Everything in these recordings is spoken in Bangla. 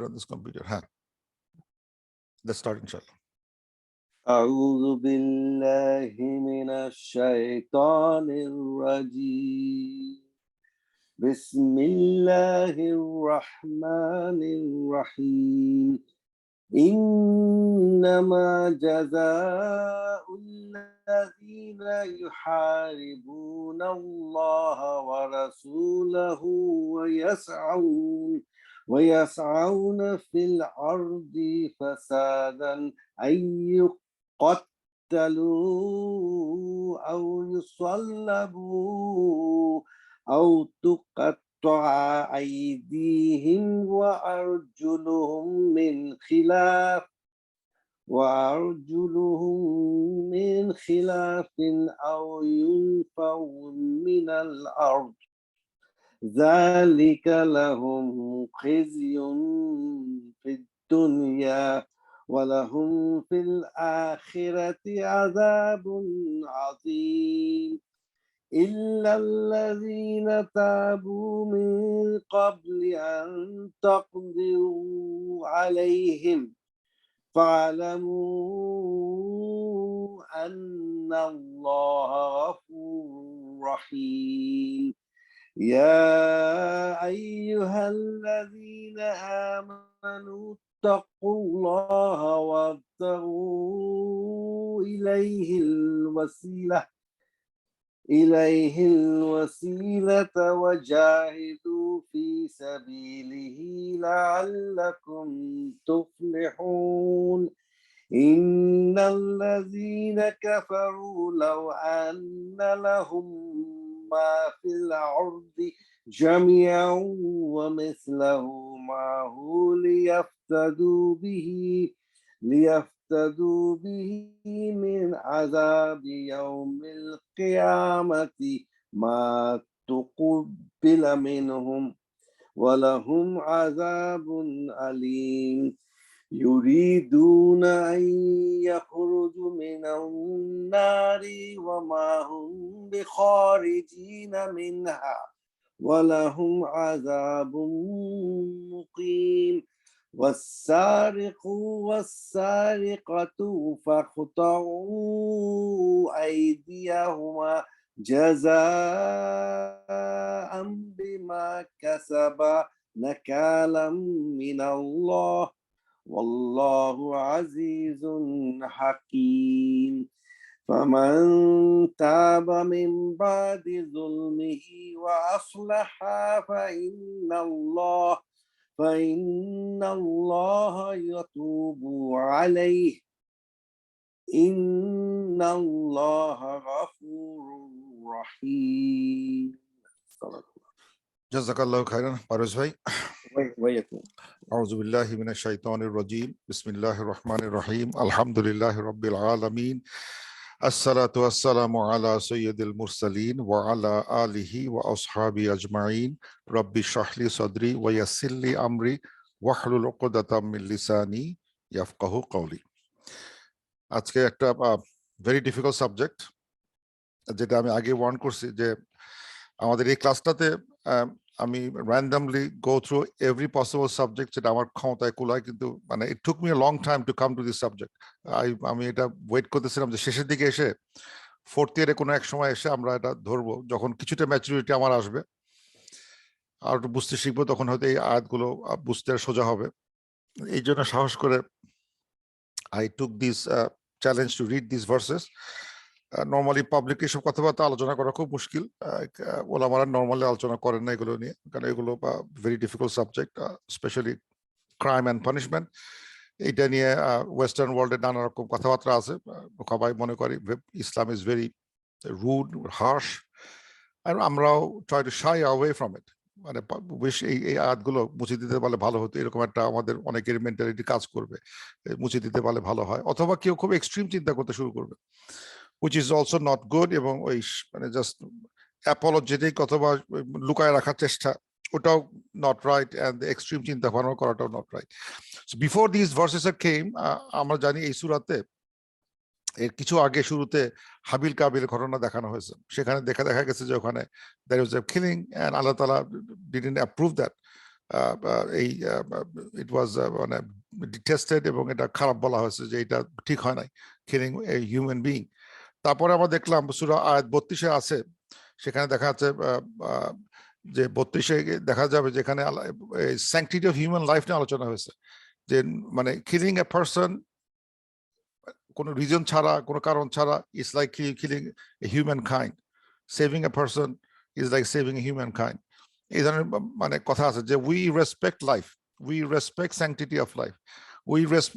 computer on this computer. Let's start, inshallah. أعوذ بالله من الشيطان الرجيم بسم الله الرحمن الرحيم إنما جزاء الذين يحاربون الله ورسوله ويسعون في الأرض فسادا أن يقتلوا أو يصلبوا أو تقطع أيديهم وأرجلهم من خلاف أو ينفوا من الأرض ذلك لهم خزي في الدنيا ولهم في الآخرة عذاب عظيم إلا الذين تابوا من قبل أن تقدروا عليهم فاعلموا أن الله غفور رحيم يا أيها الذين آمنوا اتقوا الله وابتغوا إليه الوسيلة وجاهدوا في سبيله لعلكم تفلحون إن الذين كفروا لو أن لهم ما في الأرض جميعا ومثله معه ليفتدوا به من عذاب يوم القيامة ما تقبل منهم ولهم عذاب أليم يريدون أن يخرجوا من النار وما هم بخارجين منها ولهم عذاب مقيم والسارق والسارقة فاقطعوا أيديهما جزاء بما كسبا نكالا من الله والله عزيز حكيم فمن تاب من بعد ظلمه وأصلح فإن الله يتوب عليه إن الله غفور رحيم. جزاك الله خيرا. Parvez bhai. ويكون أعوذ بالله من الشيطان الرجيم بسم الله الرحمن الرحيم الحمد لله رب العالمين الصلاة والسلام على سيد المرسلين وعلى آله وأصحابه أجمعين رب اشرح لي صدري ويسر لي أمري واحلل عقدة من لساني يفقهوا قولي. আজকে একটা ভেরি ডিফিকাল্ট সাবজেক্ট, যেটা আমি আগে ওয়ার্ন করছি যে আমাদের এই ক্লাসটাতে আমি randomly go through every possible subject, যেটা আমার ক্ষমতায় কুলায়, কিন্তু মানে it took me a long time to come to this subject. আমি এটা ওয়েট করতেছিলাম যে শেষের দিকে এসে ফোর্থ ইয়ারে কোনো এক সময় এসে আমরা এটা ধরবো, যখন কিছুটা ম্যাচুরিটি আমার আসবে আর একটু বুঝতে শিখবো, তখন হয়তো এই আয়াতগুলো বুঝতে সোজা হবে। এই জন্য সাহস করে I took this challenge to read this versus. Normally public এসব কথাবার্তা আলোচনা করা খুব মুশকিল, ওলামারা নর্মালি আলোচনা করেন না এগুলো নিয়ে, কারণ এগুলো very difficult subject, specially crime and punishment. এইটা নিয়ে ওয়েস্টার্ন ওয়ার্ল্ডে নানা রকম কথাবার্তা আছে, সবাই মনে করি Islam is very rude, harsh, আর আমরাও try to shy away from it. মানে বেশ এই আয়াতগুলো মুছে দিতে পারলে ভালো হতো, এরকম একটা আমাদের অনেকের মেন্টালিটি কাজ করবে, মুছে দিতে পারলে ভালো হয়। অথবা কেউ খুব এক্সট্রিম চিন্তা করতে শুরু করবে, which is also not good, এবং ওই মানে জাস্ট অ্যাপোলজেটিক অথবা লুকায় রাখার চেষ্টা, ওটাও নট রাইট, অ্যান্ড এক্সট্রিম চিন্তা ভাবনা করাটাও not right. So before this verses came, আমরা জানি এই সূরাতে এর কিছু আগে শুরুতে হাবিল কাবিল ঘটনা দেখানো হয়েছে। সেখানে দেখা গেছে যে ওখানে there was a killing and আল্লাহ তাআলা didn't approve that. ইট ওয়াজ মানে ডিটেস্টেড এবং এটা খারাপ বলা হয়েছে যে এটা ঠিক হয় নাই, কিলিং এ হিউম্যান বিইং। তারপরে আমরা দেখলাম সূরা আয়াত 32-এ আছে, সেখানে দেখা যাচ্ছে যে 32-এ দেখা যাবে যেখানে স্যাংটিটি অফ হিউম্যান লাইফ নিয়ে আলোচনা হয়েছে, যে মানে কিলিং এ পারসন কোনো রিজন ছাড়া, কোনো কারণ ছাড়া, is like killing a human kind, saving a person is like saving a human kind. এই ধরনের মানে কথা আছে যে we respect life, we respect sanctity of life,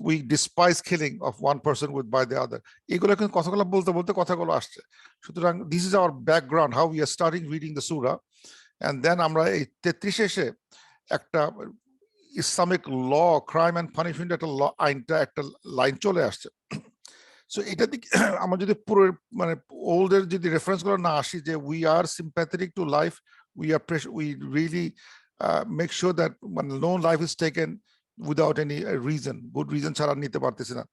we despise killing of one person with by the other. এগুলো কিন্তু কথাগুলো বলতে বলতে কথাগুলো আসছে। সুতরাং this is our background how we are starting reading the surah, and then আমরা এই 33 এসে একটা Islamic law, crime and punishment একটা ল, আইনটা একটা লাইন চলে আসছে। সো এটা দিকে আমরা যদি পুরো মানে ওল্ডের যদি রেফারেন্স গুলো না আসি, যে we are sympathetic to life, we really make sure that no life is taken without any reason, good reason ছাড়া নিতে পারতেছে না,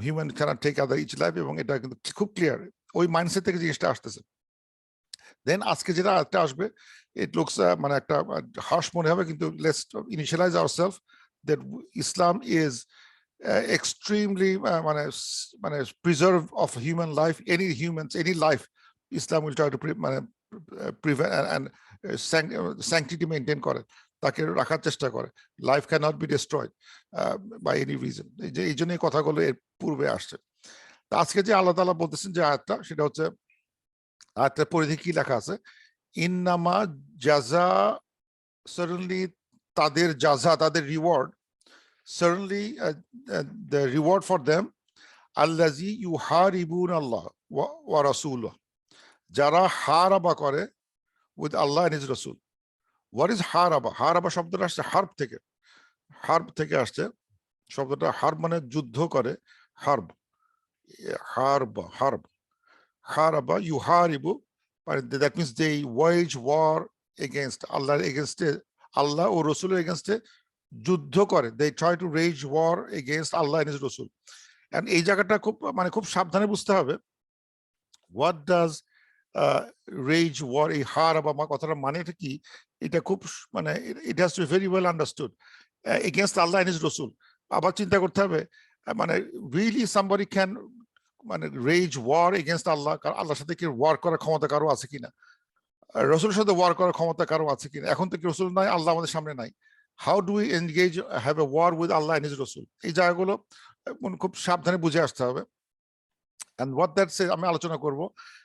human cannot take other each life, এবং এটা কিন্তু খুব ক্লিয়ার, ওই মাইন্ডসেট থেকে জিনিসটা আসতেছে। দেন আজকে যেটা আরেকটা আসবে, ইট লুকস মানে একটা হার্শ মনে হবে, কিন্তু let's initialise ourselves that Islam is extremely মানে preserve of human life, any humans, any life, Islam will try to prevent and sanctity maintain করে, তাকে রাখার চেষ্টা করে, life cannot be destroyed by any reason। এই জন্য এই কথাগুলো এর পূর্বে আসছে। তা আজকে যে আল্লাহ তাআলা বলতেছেন যে আয়াতটা, সেটা হচ্ছে আয়াতের পরিধি কি লেখা আছে, ইন্নামা জাযা, সার্টেনলি তাদের জাযা, তাদের reward, certainly the reward for them, allazi yuharibun Allah wa rasulah, যারা হারাবা করে with Allah and his Rasul। what is haraba? haraba শব্দটা আসছে হার্ব থেকে, হার্ব থেকে আসছে শব্দটা, হার্ব মানে যুদ্ধ করে, herb, herb, herb, haraba yuharibu, that means they wage war against Allah, against Allah ও রসুলের এগেইনস্টে যুদ্ধ করে, they try to wage war against Allah and his Rasul। and এই জায়গাটা খুব মানে খুব সাবধানে বুঝতে হবে, what does rage war, এই হারাবা কথাটা মানেটা কি, এটা খুব মানে it has to be very well understood, against Allah and his Rasul। আবার চিন্তা করতে হবে মানে really somebody can মানে rage war against Allah, কারণ আল্লাহর সাথে কি ওয়ার করার ক্ষমতা কারো আছে কিনা, রসুলের সাথে ওয়ার করার ক্ষমতা কারো আছে কিনা, এখন তো কি রসুল নাই, আল্লাহ আমাদের সামনে নাই, how do we engage, have a war with Allah and his Rasul? এই জায়গাগুলো খুব সাবধানে বুঝে আসতে হবে। and what that says আমি আলোচনা করব।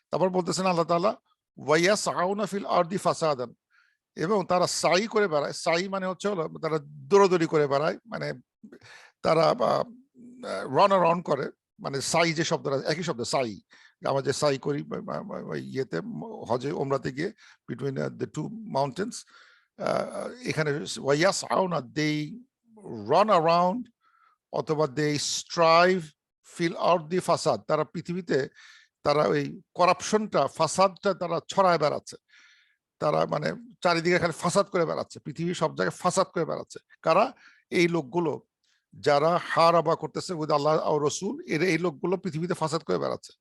তারপর বলতেছেন আল্লাহ তাআলা, ওয়ায়াসআউনা ফিল আরদি ফাসাদান, এবং তারা সাই করে বেড়ায়, সাই মানে হচ্ছে হলো তারা দৌড়াদৌড়ি করে বেড়ায়, মানে তারা রান অ্যারাউন্ড করে, মানে সাই যে শব্দটা একই শব্দ, সাই, আমরা যে সাই করি ইয়েতে হজে ওমরাতে গিয়ে বিটুইন দ্য টু মাউন্টেন্স, এখানে ওয়ায়াসআউনা, দে রান অ্যারাউন্ড, অথবা দে স্ট্রাইভ ফিল আরদি ফাসাদ, তারা পৃথিবীতে তারা ওই করাপশনটা, ফাসাদটা তারা ছড়ায় বেড়াচ্ছে, তারা মানে চারিদিকে খালি ফাসাদ করে বেড়াচ্ছে, পৃথিবীর সব জায়গায় ফাসাদ করে বেড়াচ্ছে। কারা? এই লোকগুলো যারা হারাবা করতেছে উইথ আল্লাহ ও রসুল, এই লোকগুলো পৃথিবীতে ফাসাদ করে বেড়াচ্ছে।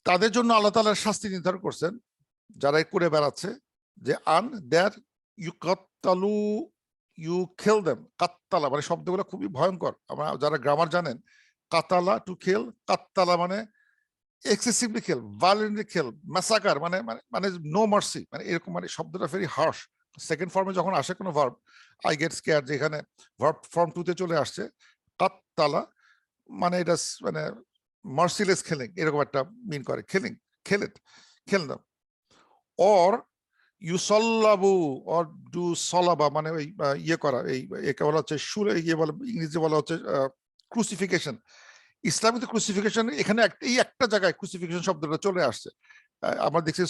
তাদের জন্য আল্লাহ তাআলা শাস্তি নির্ধারণ করছেন, যারা করে বেড়াচ্ছে, যে আন দ্যাট ইউকাত্তালু, ইউ কিল দেম, কাত্তালা মানে শব্দগুলো খুবই ভয়ঙ্কর, আমরা যারা গ্রামার জানেন, কাতালা টু কিল, কাত্তালা মানে এক্সেসিভলি কিল, ভায়োলেন্টলি কিল, ম্যাসাকার মানে মানে নো মার্সি, মানে এরকম, মানে শব্দটা ভেরি হার্শ। সেকেন্ড ফর্মে যখন আসে কোনো ভার্ব, আই গেট স্কেয়ার, যেখানে ভার্ব ফর্ম 2-তে চলে আসছে, কাত্তালা মানে এটা মানে মার্সিলেস কিলিং, এরকম একটা মিন করে, killing, kill it, kill them. Or ইউসাল্লাবু, অর ডু সলাবা মানে ওই ইয়ে করা, এই একে বলা হচ্ছে সুরে, ইয়ে বলে ইংরেজি বলা হচ্ছে ক্রুসিফিকেশন। ইসলামিক ক্রুসিফিকেশন এখানে এই একটা জায়গায় ক্রুসিফিকেশন শব্দটা চলে আসছে। আমরা দেখছি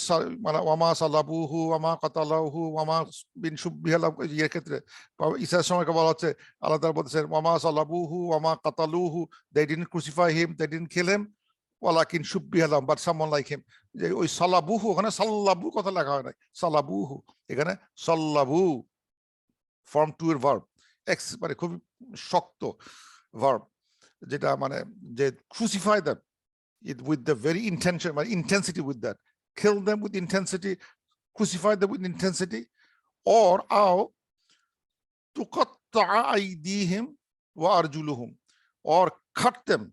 মানে ওয়ামা সালাবুহু ওয়ামা কাতালাহু ওয়ামা বিন সুববিহাল, ইয়ের ক্ষেত্রে ঈসার সময়কে বলা হচ্ছে, আল্লাহ তাআলা বলতেছেন ওয়ামা সালাবুহু ওয়ামা কাতালুহু, they didn't crucify him, they didn't kill him, ওয়ালাকিন সুববিহাল, বাট সামওয়ান লাইক হিম। যে ওই সালাবুহু, ওখানে সাল্লাবু কথা লেখা হয় নাই, সালাবুহু, এখানে সাল্লাবু ফর্ম 2 এর ভার্ব, এক্স মানে খুব শক্ত ভার্ব, যেটা মানে যে crucify them with the very intention, মানে intensity with that, kill them with intensity, crucify them with intensity, or aw tuqatta'a aydihim wa arjuluhum, or cut them,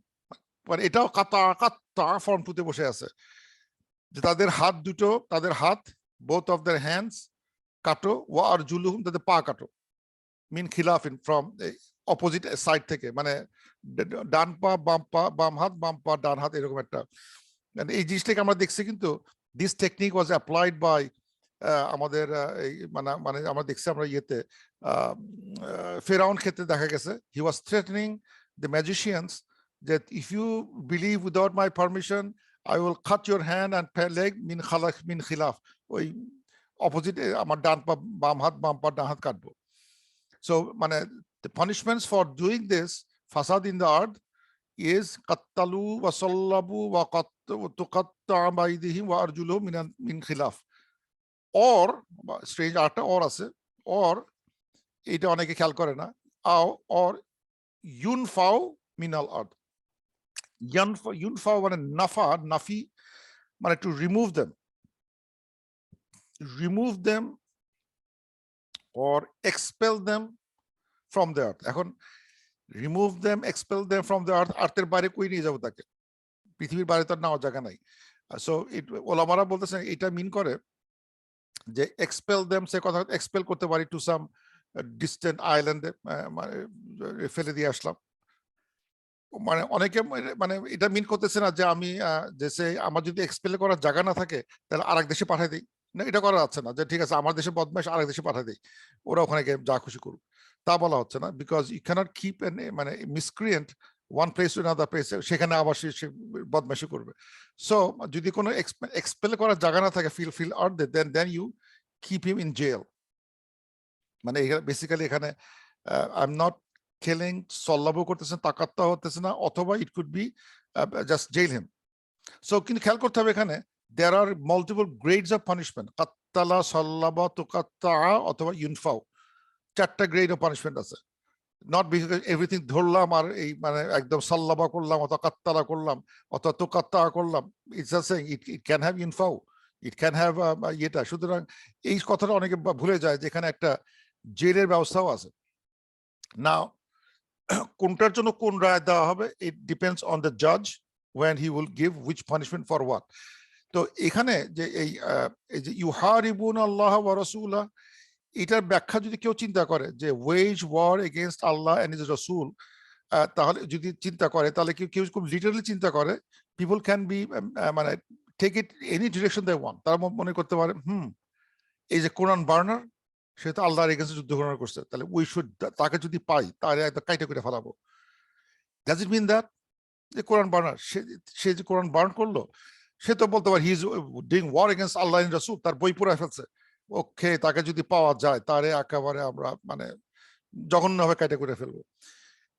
মানে এটাও কাত্তা ফর্ম টুতে বসে আছে, যে তাদের হাত দুটো, তাদের হাত, both of their hands কাটো, ওয়া আরজুলুহুম, তাদের পা কাটো, মিন খিলাফিন, ফ্রম অপোজিট সাইড থেকে, মানে ডান পা বাম পা, বাম হাত বাম পা ডান হাত, এরকম একটা, এই জিনিসটাকে আমরা দেখছি। কিন্তু this technique was applied by আমাদের এই মানে মানে আমরা দেখছি আমরা ইয়েতে ফেরাউন ক্ষেত্রে দেখা গেছে, he was threatening the magicians that if you believe without my permission, I will cut your hand and leg min khilaf, ওই অপোজিট, আমার ডান পা বাম হাত বাম পা ডান হাত কাটবো। So মানে the punishments for doing this fasad in the earth is qattalu wa sallabu wa tuqatta'a aydihim wa arjuluhum min khilaf, or strange একটা or আছে, or এটা অনেকে খেয়াল করে না, or yunfau minal earth, yunfau মানে নাফি, মানে to remove them or expel them from the earth। এখন remove them, expel them from the earth, আর্থের বাইরে কই নিয়ে যাবো তাকে, পৃথিবীর বাইরে তো নেওয়ার জায়গা নাই। সো ওলামারা বলতেছেন এটা মিন করে যে expel them, সে কথা expel করতে পারি টু সাম ডিস্টেন্ট আইল্যান্ডে, মানে ফেলে দিয়ে আসলাম। মানে অনেকে মানে এটা মিন করতেছে না যে আমি দেশে আমার যদি এক্সপেল করার জায়গা না থাকে তাহলে আরেক দেশে পাঠাই দিই, না এটা করা যাচ্ছে না, যে ঠিক আছে আমার দেশে বদমাইশ আরেক দেশে পাঠাই দিই, ওরা ওখানে গিয়ে যা খুশি করুক, তা বলা হচ্ছে না। বিকজ ইউ ক্যানট কিপ মানে miscreant one place to another place, সেখানে আবার সে বদমাইশি করবে। সো যদি কোনো এক্সপেল করার জায়গা না থাকে, fill out then you keep him in jail. মানে বেসিক্যালি এখানে আই এম নট killing, সল্লাবও করতেছেন, তাকাত্তা হতেছে না, অথবা it could be just jail him. So কিন্তু খেয়াল করতে হবে এখানে there are multiple grades of punishment, কাত্তালা, সল্লাবা, তুকাত্তা অথবা ইউনফাও, চারটা গ্রেড অফ পানিশমেন্ট আছে। নট বিকজ এভরিথিং ধরলাম আর এই মানে একদম সল্লাবা করলাম অথবা কাত্তালা করলাম অথবা তুকাত্তা করলাম, it's just saying it can have ইউনফাও, ইট ক্যান হ্যাভ ইয়েটা। সুতরাং এই কথাটা অনেকে ভুলে যায় যে এখানে একটা জেলের ব্যবস্থাও আছে। নাও কোনটার জন্য কোন রায় দেওয়া হবে, ইট ডিপেন্ডস অন দ্য জাজ when he will give which punishment for what। তো এখানে যে এই যে ইউহারিবুন আল্লাহ ওয়া রাসূলা, এটার ব্যাখ্যা যদি কেউ চিন্তা করে যে wage war against Allah and his রাসূল, তাহলে যদি চিন্তা করে তাহলে কেউ খুব লিটারালি চিন্তা করে, পিপল ক্যান বি মানে take it any direction they want. তারা মনে করতে পারে এই যে কোরআন বার্নার, সে তো আল্লাহর এগেইনস্টে যুদ্ধ ঘোষণা করছে, তাহলে উই শুড, তাকে যদি পাই তাহলে একদম কাইটা করে ফেলাবো। ডাজ ইট মিন দ্যাট যে কোরআন বার্নার, সে যে কোরআন বার্ন করলো, সে তো বলতে পারে he is doing war against Allah and রাসূল, তার বই পুরাই ফেলছে, ওকে তাকে যদি পাওয়া যায় তাহলে একেবারে আমরা মানে জঘন্যভাবে কাইটা করে ফেলবো।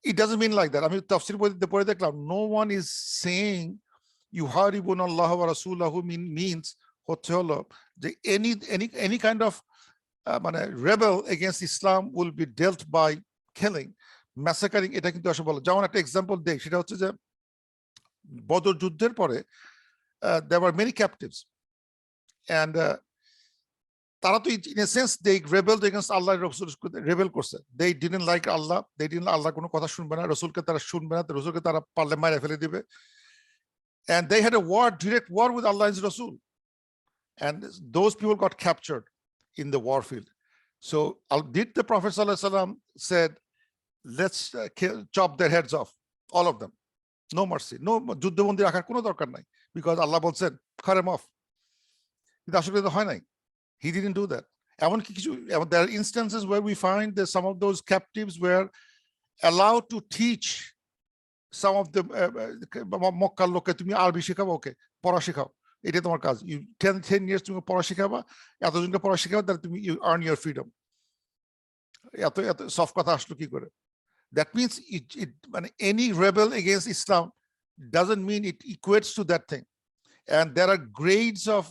It doesn't mean like that. আমি তাফসীর বইতে পড়ে দেখলাম নো ওয়ান ইজ সেইং ইউহারিবুন আল্লাহ ওয়া রাসূলাহু মিনস হচ্ছে হলো যে এনি কাইন্ড অফ মানে rebel against Islam will be dealt by killing, massacring. এটা কিন্তু আসলে বলো, যেমন একটা এক্সাম্পল দেই, সেটা হচ্ছে যে বদর যুদ্ধের পরে there were many captives and তারা তো in a sense they rebelled against Allah, রাসূল রেবেল করছে, they didn't like Allah, they didn't, আল্লাহর কোনো কথা শুনবে না, রাসূলকে তারা শুনবে না, রাসূলকে তারা পারলে মাইরে ফেলে দিবে, and they had a war, direct war with Allah and Rasul, and those people got captured in the war field. So did the Prophet sallallahu alaihi wasallam said let's chop their heads off, all of them, no mercy, no, যুদ্ধবন্দী রাখার কোনো দরকার নাই, বিকজ আল্লাহ বলছেন cut them off। কিন্তু আসলে তো হয় নাই, he didn't do that। এমনকি কিছু there are instances where we find that some of those captives were allowed to teach some of the মক্কার লোককে, তুমি আরবি শেখাবো, ওকে পড়া শেখাও, এটা তোমার কাজ, you 10 years তুমি পড়া শেখাবা, এতজনকে পড়া শেখাবা, তাহলে তুমি you earn your freedom। এত সফট কথা আসলো কি করে? That means মানে any rebel against Islam doesn't mean it equates to that thing, and there are grades of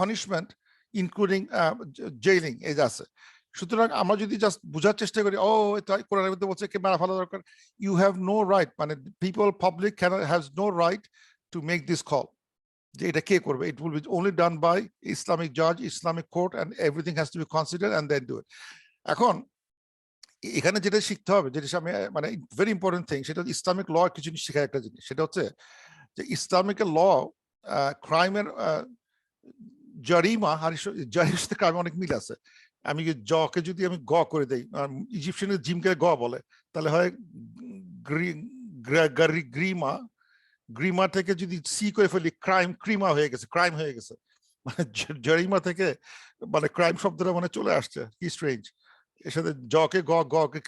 punishment including jailing এই আছে। সুতরাং আমরা যদি জাস্ট বোঝার চেষ্টা করি ও কোরআনের মধ্যে বলছে কে মারা ফেলা দরকার, you have no right, মানে people public has no right to make this call। যে এটা কে করবে, it will be only done by Islamic judge, Islamic court, and everything has to be considered and then do it. এখন এখানে যেটা শিখতে হবে, যেটা আমি মানে ভেরি ইম্পর্টেন্ট থিং, সেটা ইসলামিক ল কিছু শেখার একটা জিনিস, সেটা হচ্ছে যে ইসলামিক ল ক্রাইমের জারিমা আর জারিমার সাথে ক্রাইমে অনেক মিল আছে। আমি জকে যদি আমি গ করে দেই, ইজিপশিয়ানের জিমকে গ বলে, তাহলে হয় গ্রিমা, গ্রিমা থেকে যদি সি করে ফেলি ক্রাইম, ক্রিমা হয়ে গেছে, ক্রাইম হয়ে গেছে। মানে জারিমা থেকে মানে ক্রাইম শব্দটা মানে চলে আসছে, কি স্ট্রেঞ্জ। এর সাথে জকে গ, গকে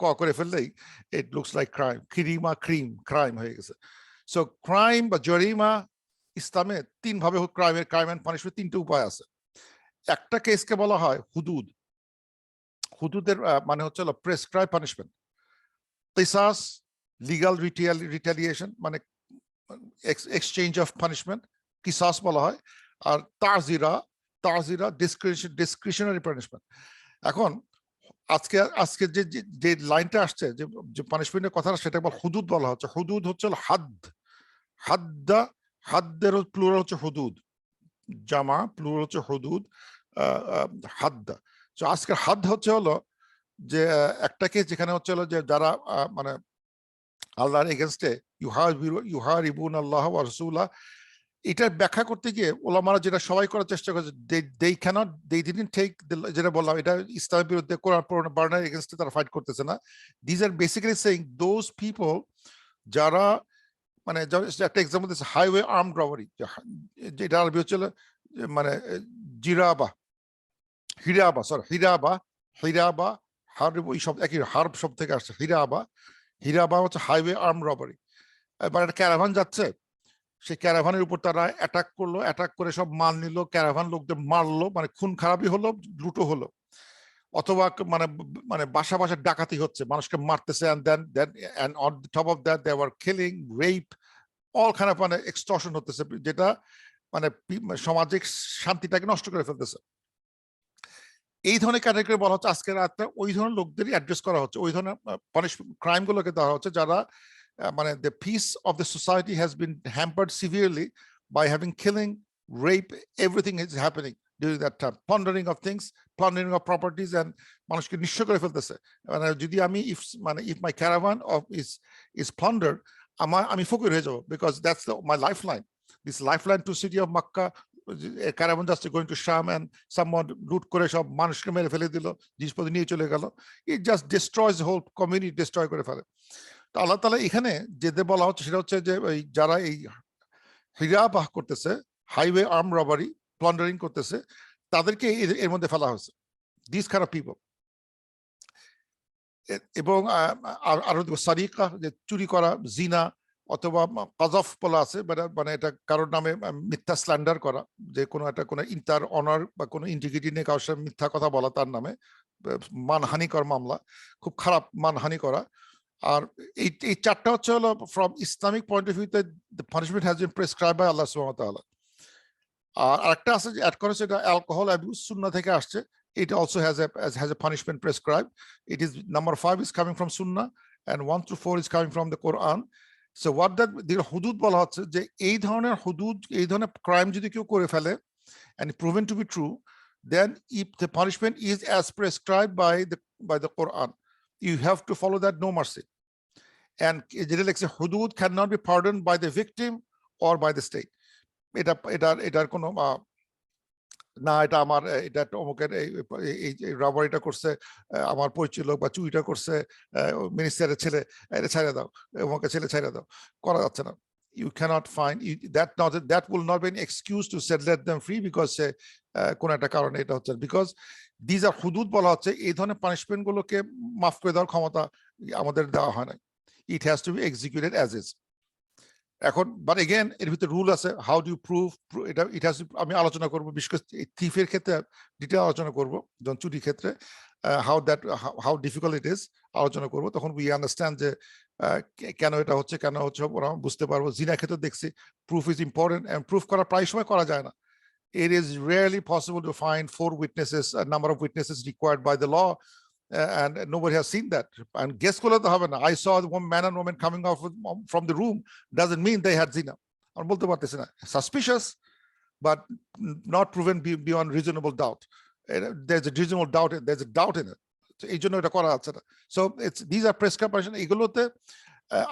ক করে ফেললেই ইট লুকস লাইক ক্রাইম, ক্রিমা ক্রিম, ক্রাইম হয়ে গেছে। সো ক্রাইম বা জরিমা ইসলামে তিন ভাবে ক্রাইমের, ক্রাইম এন্ড পানিশমেন্ট তিনটে উপায় আছে। একটা কেসকে বলা হয় হুদুদ। হুদুদের মানে হচ্ছে প্রেসক্রাইব পানিশমেন্ট। কিসাস, লিগাল রিটালিয়েশন, মানে এক্সচেঞ্জ অফ পানিশমেন্ট, কিসাস বলা হয়। আর তাজিরা, তাজিরা ডিসক্রিশনারি পানিশমেন্ট। এখন আজকে আজকে যে যে লাইনটা আসছে, যে পানিশমেন্টের কথা, সেটা বল হুদুদ বলা হচ্ছে। হুদুদ হচ্ছে হাদ, হাদ্দা, হাদ্দের প্লুরাল হচ্ছে হুদুদ, জামা প্লুরাল হচ্ছে হুদুদ, হাদ্দা। তো আজকের হাদ হচ্ছে হলো যে একটা কেস যেখানে হচ্ছে হলো যে যারা মানে আল্লাহর এগেনস্টে ইউহারিবুন আল্লাহ ওয়া রাসূলা, এটা ব্যাখ্যা করতে গিয়ে ওলামারা যেটা সবাই করার চেষ্টা করেছে, they didn't take, যেটা বললাম, এটা ইসলামের বিরুদ্ধে, কোরআন বার্নার এগেনস্টে তারা ফাইট করতেছে না। These are basically saying those people যারা মানে একটা এক্সাম্পল দিচ্ছে, হাইওয়ে আর্মড রবারি, যেটা আরবি হচ্ছে মানে জিরাবা, হিরাবা, সরি হিরাবা, হিরাবা হার্ব, ওই সব একই হার্ব শব্দ থেকে আসছে হিরাবা। হিরাবা হচ্ছে হাইওয়ে আর্ম রবারি। এবার একটা ক্যারাভান যাচ্ছে, সেই ক্যারাভানের উপর তারা অ্যাটাক করলো, অ্যাটাক করে সব মাল নিল, ক্যারাভান লোকদের মারলো, মানে খুন খারাপই হলো, লুটো হলো। অথবা মানে মানে বাসা বাসা ডাকাতি হচ্ছে, মানুষকে মারতেছে, and on the top of that they were killing, rape, all kind of মানে এক্সটর্শন হতেছে, যেটা মানে সামাজিক শান্তিটাকে নষ্ট করে ফেলতেছে। এই ধরনের ক্যাটাগরি বলা হচ্ছে আজকের রাতটা, ওই ধরনের লোকদেরই অ্যাড্রেস করা হচ্ছে, ওই ধরনের ক্রাইম গুলোকে দেওয়া হচ্ছে, যারা মানে the peace of the society has been hampered severely by having killing, rape, everything is happening during that time, plundering of things, plundering of properties, and মানুষকে নিঃস্ব করে ফেলতেছে। মানে যদি আমি if my caravan is plundered, আমি ফকির হয়ে যাব, because that's my lifeline, this lifeline to city of Makkah. A caravan just going to Sham and someone লুট করে সব মানুষকে মেরে ফেলে দিল, জিনিসপত্র নিয়ে চলে গেল, it just destroys the whole community, destroy করে ফেলে। তো আল্লাহ তাআলা এখানে যেতে বলা হচ্ছে সেটা হচ্ছে যে ওই যারা এই হিরাবাহ করতেছে, হাইওয়ে আর্ম রবারি, প্লান্ডারিং করতেছে, তাদেরকে এর মধ্যে ফেলা হয়েছে, দিস কাইন্ড অফ পিপল। এবং আরো সারিকা, যে চুরি করা, জিনা, অথবা কাজাফ বলা আছে, মানে এটা কারোর নামে মিথ্যা স্ল্যান্ডার করা, যে কোনো একটা কোনো তার অনার বা কোনো ইন্টিগ্রিটি নিয়ে কারোর সাথে মিথ্যা কথা বলা, তার নামে মানহানিকর মামলা, খুব খারাপ মানহানি করা। আর এই চারটা হচ্ছে হলো ফ্রম ইসলামিক পয়েন্ট অফ ভিউতে the punishment has been prescribed by আল্লাহ সুবহানাহু ওয়া তাআলা। আর আরেকটা আছে যে অ্যাড করা, সেটা অ্যালকোহল অ্যাবিউজ, সুন্নাহ থেকে আসছে। It also has a punishment prescribed. It is number 5 is coming from Sunnah, and 1 through 4 is coming from the Quran. So what that the হুদুদ বলা হচ্ছে যে এই ধরনের হুদুদ, এই ধরনের ক্রাইম যদি কেউ করে ফেলে and proven to be true, then if the punishment is as prescribed by the Quran, you have to follow that, no mercy. And যেটা লেখছে হুদুদ cannot be pardoned by the victim or by the state. এটার কোনো না, এটা আমার, এটা অমুকের এই রাবারিটা করছে, আমার পরিচয় লোক, বা চুরিটা করছে মিনিস্টারের ছেলে, এটা ছেড়ে দাও, অমুকের ছেলে ছেড়ে দাও, করা যাচ্ছে না। You cannot find that will not be an excuse to set let them free because কোন একটা কারণে এটা হচ্ছে, because these are হুদুদ বলা হচ্ছে, এই ধরনের পানিশমেন্ট গুলোকে মাফ করে দেওয়ার ক্ষমতা আমাদের দেওয়া হয় না, it has to be executed as is. এখন বাট এগেন এর ভিতরে রুল আছে, হাউ ডু প্রুভ এটা, আমি আলোচনা করবো, বিশেষ করে থিফের ক্ষেত্রে ডিটেল আলোচনা করবো, যখন চুরির ক্ষেত্রে হাউ ডিফিকাল্ট ইট ইজ আলোচনা করবো, তখন উই আন্ডারস্ট্যান্ড যে কেন এটা হচ্ছে, কেন হচ্ছে, ওরা বুঝতে পারবো। জিনার ক্ষেত্রে দেখছি proof is important, and proof করা প্রায় সময় করা যায় না। It is rarely possible to find 4 witnesses, a number of witnesses required by the law, and nobody has seen that. And guess করলে তো হবে না, I saw one man and woman coming out from the room doesn't mean they had zina. আমরা বলতে পারতেছি না, suspicious but not proven beyond reasonable doubt. There's a reasonable doubt, there's a doubt in it. So এই জন্য এটা করা যাচ্ছে না। So it's these are prescription, এগুলোতে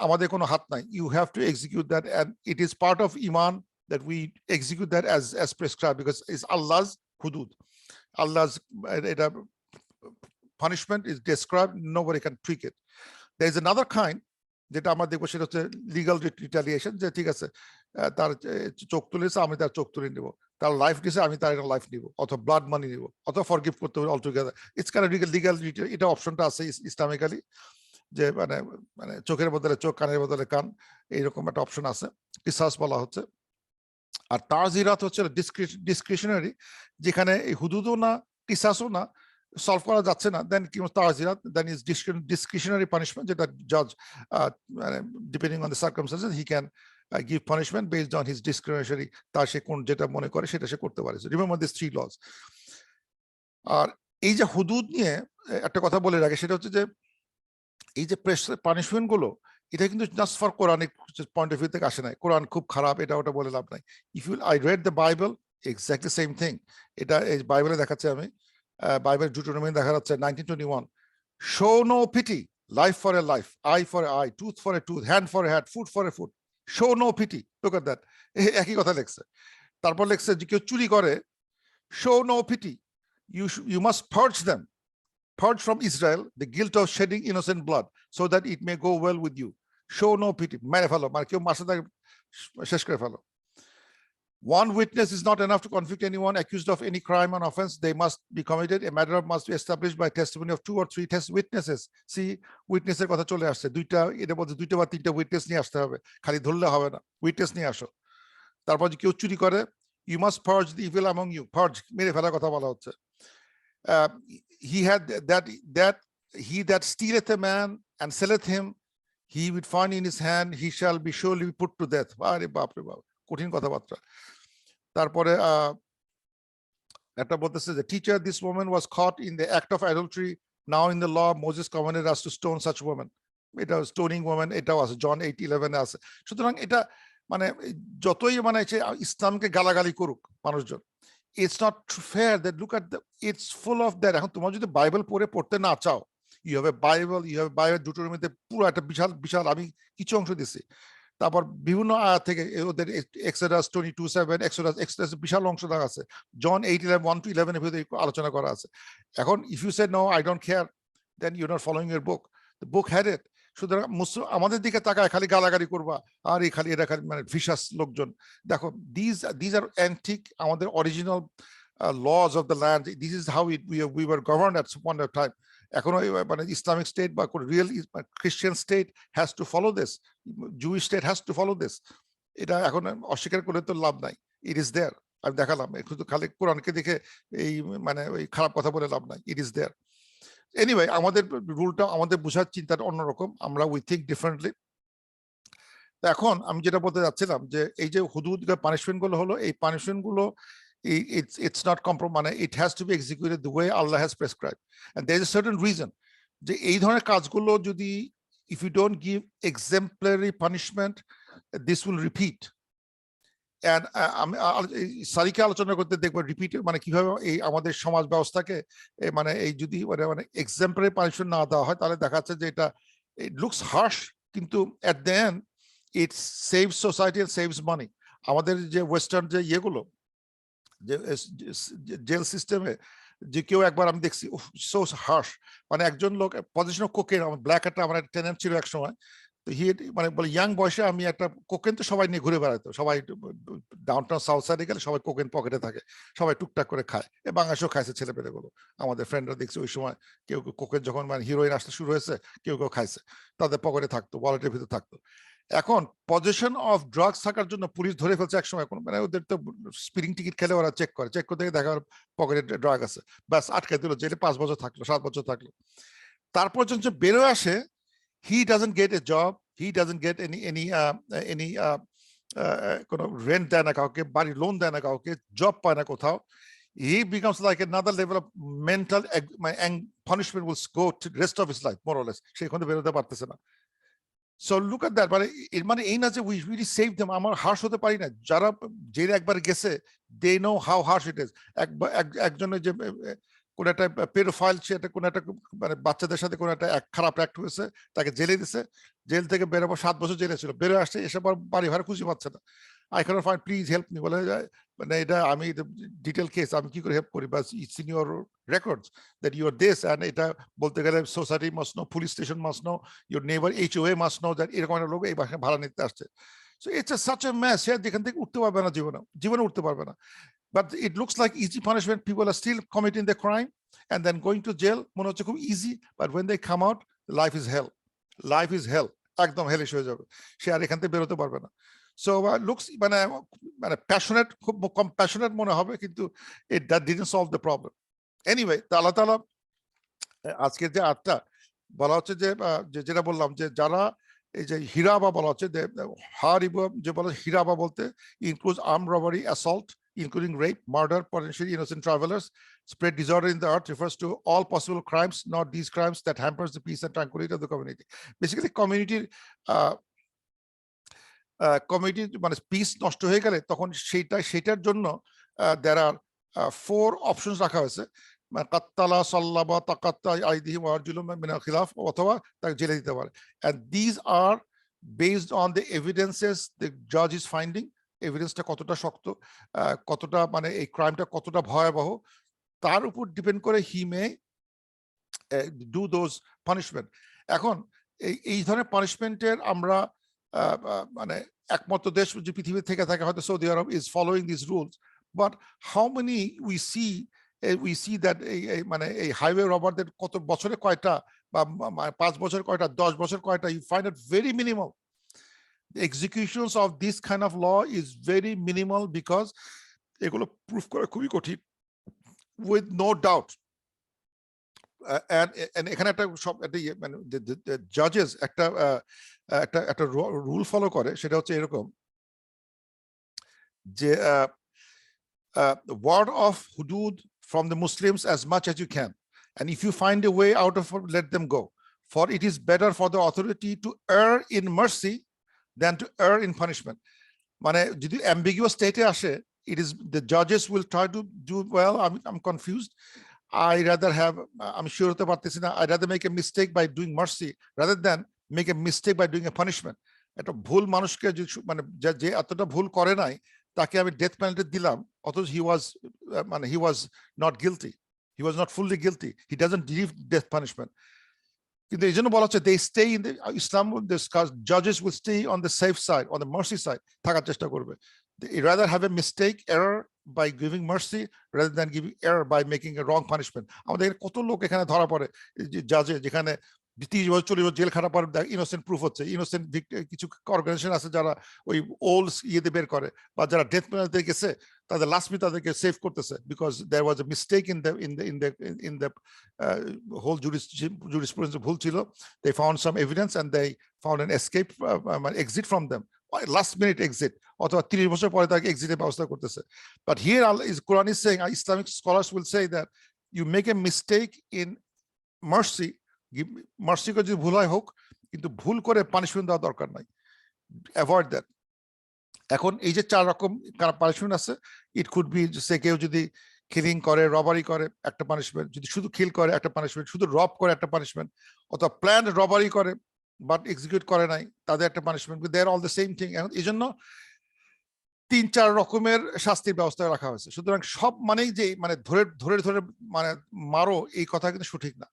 আমাদের কোনো হাত নাই। You have to execute that, and it is part of iman that we execute that as prescribed, because it's Allah's hudud. Allah's punishment is described, nobody can tweak it. There is another kind যেটা আমরা দেখবো, সেটা হচ্ছে লিগাল রিটালিয়েশন, যে ঠিক আছে তার চোখ তুলেছে, আমি তার চোখ তুলে নিব, তার লাইফ দিয়েছে, আমি তার লাইফ নিব, অথবা ব্লাড মানি নিব, অথবা ফরগিভ করতে হবে altogether. It's kind of legal, এটা অপশনটা আছে ইসলামিক্যালি, যে মানে মানে চোখের বদলে চোখ, কানের বদলে কান, এইরকম একটা অপশন আছে, কিসাস বলা হচ্ছে। আর তাজিরাত হচ্ছে ডিসক্রিশনারি, যেখানে হুদুদও না কিসাসও না, সলভ করা যাচ্ছে না, দেন কি তাজিরাত, দেন ইজ ডিসক্রিশনারি পানিশমেন্ট, যেটা জাজ depending on the circumstances he can give punishment based on his discretionary, তার সে কোন যেটা মনে করে সেটা সে করতে পারে। Remember this 3 laws। আর এই যে হুদুদ নিয়ে একটা কথা বলে রাখে, সেটা হচ্ছে যে এই যে পানিশমেন্ট গুলো, এটা কিন্তু just for Quranic point of view থেকে আসে নাই। কোরআন খুব খারাপ এটা ওটা বলে লাভ নাই। If you I read the Bible, exactly same thing. এটা এই বাইবেলে দেখাচ্ছে, আমি বাইবেল ডিউটোনমি দেখা যাচ্ছে 1921, show no pity, life for a life, eye for a eye, tooth for a tooth, hand for a hand, foot for a foot, show no pity. Look at that, একই কথা লিখছে। তারপর লিখছে যে কেউ চুরি করে, show no pity, you must purge them, purge from Israel the guilt of shedding innocent blood so that it may go well with you. Show no pity, মেরে ফেলো, মানে কেউ মাসে শেষ করে ফেলো। One witness is not enough to convict anyone accused of any crime and offense. They must be committed. A matter must be established by testimony of 2 or 3 test witnesses. See, witnesses কথা চলে আসছে, দুইটা, এটা বলতে 2টা বা 3টা উইটনেস নিয়ে আসতে হবে, খালি ধরলে হবে না, উইটনেস নিয়ে আসো। তারপর যে কেউ চুরি করে, you must purge the evil among you, purge, মেরে ফেলার কথা বলা হচ্ছে। He had that he that stealeth a man and selleth him, he would find in his hand, he shall be surely put to death. আরে বাপ রে বাপ, কঠিন কথাবার্তা। তারপরে একটা বলতেছে যে teacher, this woman was caught in the act of adultery. Now in the law Moses commanded us to stone such woman. এটা স্টোনিং ওম্যান, এটাও আছে জন 8:11 আছে। সুতরাং এটা মানে যতই মানে ইসলামকে গালাগালি করুক মানুষজন, it's not fair that look at the, it's full of that। এখন তোমরা যদি বাইবেল পড়তে না চাও, you have a Bible, you have a Bible, ডিউটোনমিতে পুরো একটা বিশাল বিশাল, আমি কিছু অংশ দিছি, তারপর বিভিন্ন আয়াত থেকে ওদের এক্সোডাস 22:7, এক্সোডাস বিশাল অংশ দেওয়া আছে, জন 8:11, 1 to 11 এর ভিতরে আলোচনা করা আছে। এখন if you say no, I don't care, then you're not following your book. The book had it. সুতরাং আমাদের দিকে তাকায় খালি গালাগালি করবা, আর এই খালি এরা খালি মানে ভিশাস লোকজন। দেখো, these are antique, আমাদের original laws of the land. This is how we were governed at some point of time. এখনো মানে ইসলামিক স্টেট বা রিয়েল খ্রিস্টান state has to follow this, Jewish state has to follow this. এটা এখন অস্বীকার করে তো লাভ নাই, ইট ইজ দেয়ার। আমি দেখালাম, শুধু খালি কোরআনকে দেখে এই মানে ওই খারাপ কথা বলে লাভ নাই, ইট ইজ দেয়ার। এনিওয়ে, আমাদের রুলটা, আমাদের বোঝার চিন্তাটা অন্যরকম, আমরা উই থিঙ্ক ডিফারেন্টলি। এখন আমি যেটা বলতে যাচ্ছিলাম, যে এই যে হুদুদ পানিশমেন্ট গুলো হলো, এই পানিশমেন্ট গুলো it's not compromise, it has to be executed the way Allah has prescribed, and there is a certain reason যে এই ধরনের কাজগুলো যদি, if you don't give exemplary punishment, this will repeat। and আমি সারিকে আলোচনা করতে দেখবো রিপিট মানে কিভাবে এই আমাদের সমাজ ব্যবস্থাকে মানে এই যদি মানে এক্সাম্পলারি পানিশমেন্ট না দেওয়া হয়, তাহলে দেখা যাচ্ছে যে এটা it looks harsh, কিন্তু at the end it saves society and saves money। আমাদের যে ওয়েস্টার্ন যে ইয়েগুলো, যে জেল সিস্টেমে, যে কেউ একবার আমি দেখছি সো হার্শ, মানে একজন লোক পজিশন অফ কোকেন, আমার ব্ল্যাক একটা আমার টেনেন্ট ছিল এক সময়, তো হি মানে বলে ইয়াং বয়সে আমি একটা কোকেন, তো সবাই নিয়ে ঘুরে বেড়াতো, সবাই ডাউনটাউন সাউথ সাইডে গেলে সবাই কোকেন পকেটে থাকে, সবাই টুকটাক করে খায়, বাংলাদেশেও খাইছে ছেলে পেলেগুলো, আমাদের ফ্রেন্ডরা দেখছি ওই সময় কেউ কেউ কোকেন যখন মানে হিরোইন আসতে শুরু হয়েছে, কেউ কেউ খাইছে, তাদের পকেটে থাকতো, ওয়ালেটের ভিতরে থাকতো। এখন পজিশন অফ ড্রাগস থাকার জন্য পুলিশ ধরে ফেলছে এক সময়, মানে ওদের তো স্পিডিং টিকিট খেলে ওরা চেক করতে দেখা পকেটে ড্রাগ আছে, ব্যাস আটকে দিল, জেলে 5 বছর থাকলো, 7 বছর থাকলো। তারপর যখন বেরো আসে, he doesn't get a job, he doesn't get any কোনো রেন্ট দেয় না কাউকে, বাড়ি লোন দেয় না কাউকে, জব পায় না কোথাও, he becomes like another level of mental punishment will go to the rest of his life more or less, সে এখন বেরোতে পারতেছে না। So look at that. মানে এর মানে এই না যে we really save them, আমার harsh হতে পারি না। যারা জেলে একবার গেছে, they know how harsh it is. একজনের যে কোন একটা পেডোফাইল, সে একটা কোন একটা মানে বাচ্চাদের সাথে কোন একটা খারাপ অ্যাক্ট হয়েছে, তাকে জেলে দিছে, জেল থেকে বেরোবো 7 বছর জেলে ছিল, বেরো আসছে, এসে বাড়ি ভাড়া খুঁজে পাচ্ছে না, I cannot find, please help me, বলে মানে এটা আমি ডিটেল কেস, আমি কি করে হেল্প করি, বাস it's in your records that you are this, and এটা বলতে গেলে society must know, police station must know, your neighbour HOA must know that এরকম একটা লোক এই বাসায় ভাড়া নিতে আসছে। So it's such a mess, সে যেখান থেকে উঠতে পারবে না, জীবনে উঠতে পারবে না। But it looks like easy punishment. People are still committing the crime and then going to jail. মনে হচ্ছে খুব easy, but when they come out, life is hell. Life is hell. একদম হেলিশ হয়ে যাবে, সে আর এখান থেকে বেরোতে পারবে না। সো লুকস মানে মানে প্যাশনেট, খুব কম্প্যাশনেট মনে হবে, কিন্তু it that didn't solve the problem. Anyway, আল্লাহ তাআলা আজকের যে আটটা বলা হচ্ছে যে যেটা বললাম, যে যারা এই যে হিরাবা বলা হচ্ছে, হারিবা যে বলা হিরাবা বলতে includes armed robbery, assault, including rape, murder, potentially innocent travelers, spread disorder in the earth, refers to all possible crimes, not these crimes that hampers the peace and tranquility of the community. Basically, community মানে পিস নষ্ট হয়ে গেলে তখন সেটার জন্য there are 4 options রাখা হয়েছে, কাত্তালা, সাল্লাবা, তাকাত্তা আইদিহিম ওয়া আরজুলুহুম মিনাল খিলাফ, অথবা তাকে জেলে দিতে পারে। and these are based on the evidences the judge is finding, এভিডেন্সটা কতটা শক্ত, কতটা মানে এই ক্রাইমটা কতটা ভয়াবহ, তার উপর ডিপেন্ড করে he may do those punishment. এখন এই ধরনের পানিশমেন্টের আমরা মানে একমাত্র দেশ যে পৃথিবী থেকে থাকে হয়তো Saudi Arab is following these rules, but how many we see that মানে এই হাইওয়ে রবারদের কত বছরে কয়টা, বা 5 বছর কয়টা, 10 বছর কয়টা, you find it very minimal. The executions of this kind of law is very minimal because এগুলো প্রুফ করা খুবই কঠিন, with no doubt. And এখানে একটা সব একটা মানে জাজেস একটা রুল ফলো করে, সেটা হচ্ছে এরকম যে ward off hudud from the Muslims as much as you can, and if you find a way out of it, let them go, for it is better for the authority to err in mercy than to err in punishment. মানে যদি ambiguous state আসে, it is the judges will try to do, well, I'm confused, I rather have, I'm sure হতে পারতেছি না, I rather make a mistake by doing mercy rather than make a mistake by doing a punishment. একটা ভুল মানুষকে মানে যে এতটা ভুল করে নাই, তাকে আমি ডেথ পেনাল্টি দিলাম, অথচ he was মানে he was not guilty, he was not fully guilty, he doesn't deserve death punishment. কিন্তু এই জন্য বলা হচ্ছে they stay in the Islam, judges will stay on the safe side, on the mercy side থাকার চেষ্টা করবে. They rather have a mistake, error by giving mercy rather than giving error by making a wrong punishment. আমাদের কত লোক এখানে ধরা পড়ে জাজে, যেখানে 30 বছর 40 বছর জেল খাটা পরে ইনোসেন্ট প্রুফ হচ্ছে, ইনোসেন্ট কিছু অর্গানাইজেশন আছে যারা ওই ওল্ড ইয়েতে বের করে, বা যারা ডেথ পেনাল্টি গেছে তাদের লাস্ট মিনিট তাদেরকে সেভ করতেছে, because there was a mistake in the whole jurisprudence, ভুল ছিল, they found some evidence and they found an escape, exit from them, last minute exit, অথবা 30 বছর পরে তাকে এক্সিটের ব্যবস্থা করতেছে। But here Quran is saying, Islamic scholars will say that you make a mistake in mercy, mercy করে যদি ভুল হয় হোক, কিন্তু ভুল করে পানিশমেন্ট দেওয়া দরকার নাই, অ্যাভয়েড দ্যাট। এখন এই যে 4 রকম পানিশমেন্ট আছে, ইট কুড বি সে কেউ যদি কিলিং করে, রবারি করে, একটা পানিশমেন্ট, যদি শুধু কিল করে একটা পানিশমেন্ট, শুধু রব করে একটা পানিশমেন্ট, অথবা প্ল্যান রবারি করে বাট এক্সিকিউট করে নাই, তাদের একটা punishment, they are all the same thing. এখন এই জন্য 3-4 রকমের শাস্তির ব্যবস্থা রাখা হয়েছে। সুতরাং সব মানেই যে মানে ধরে ধরে ধরে মানে মারো, এই কথা কিন্তু সঠিক না,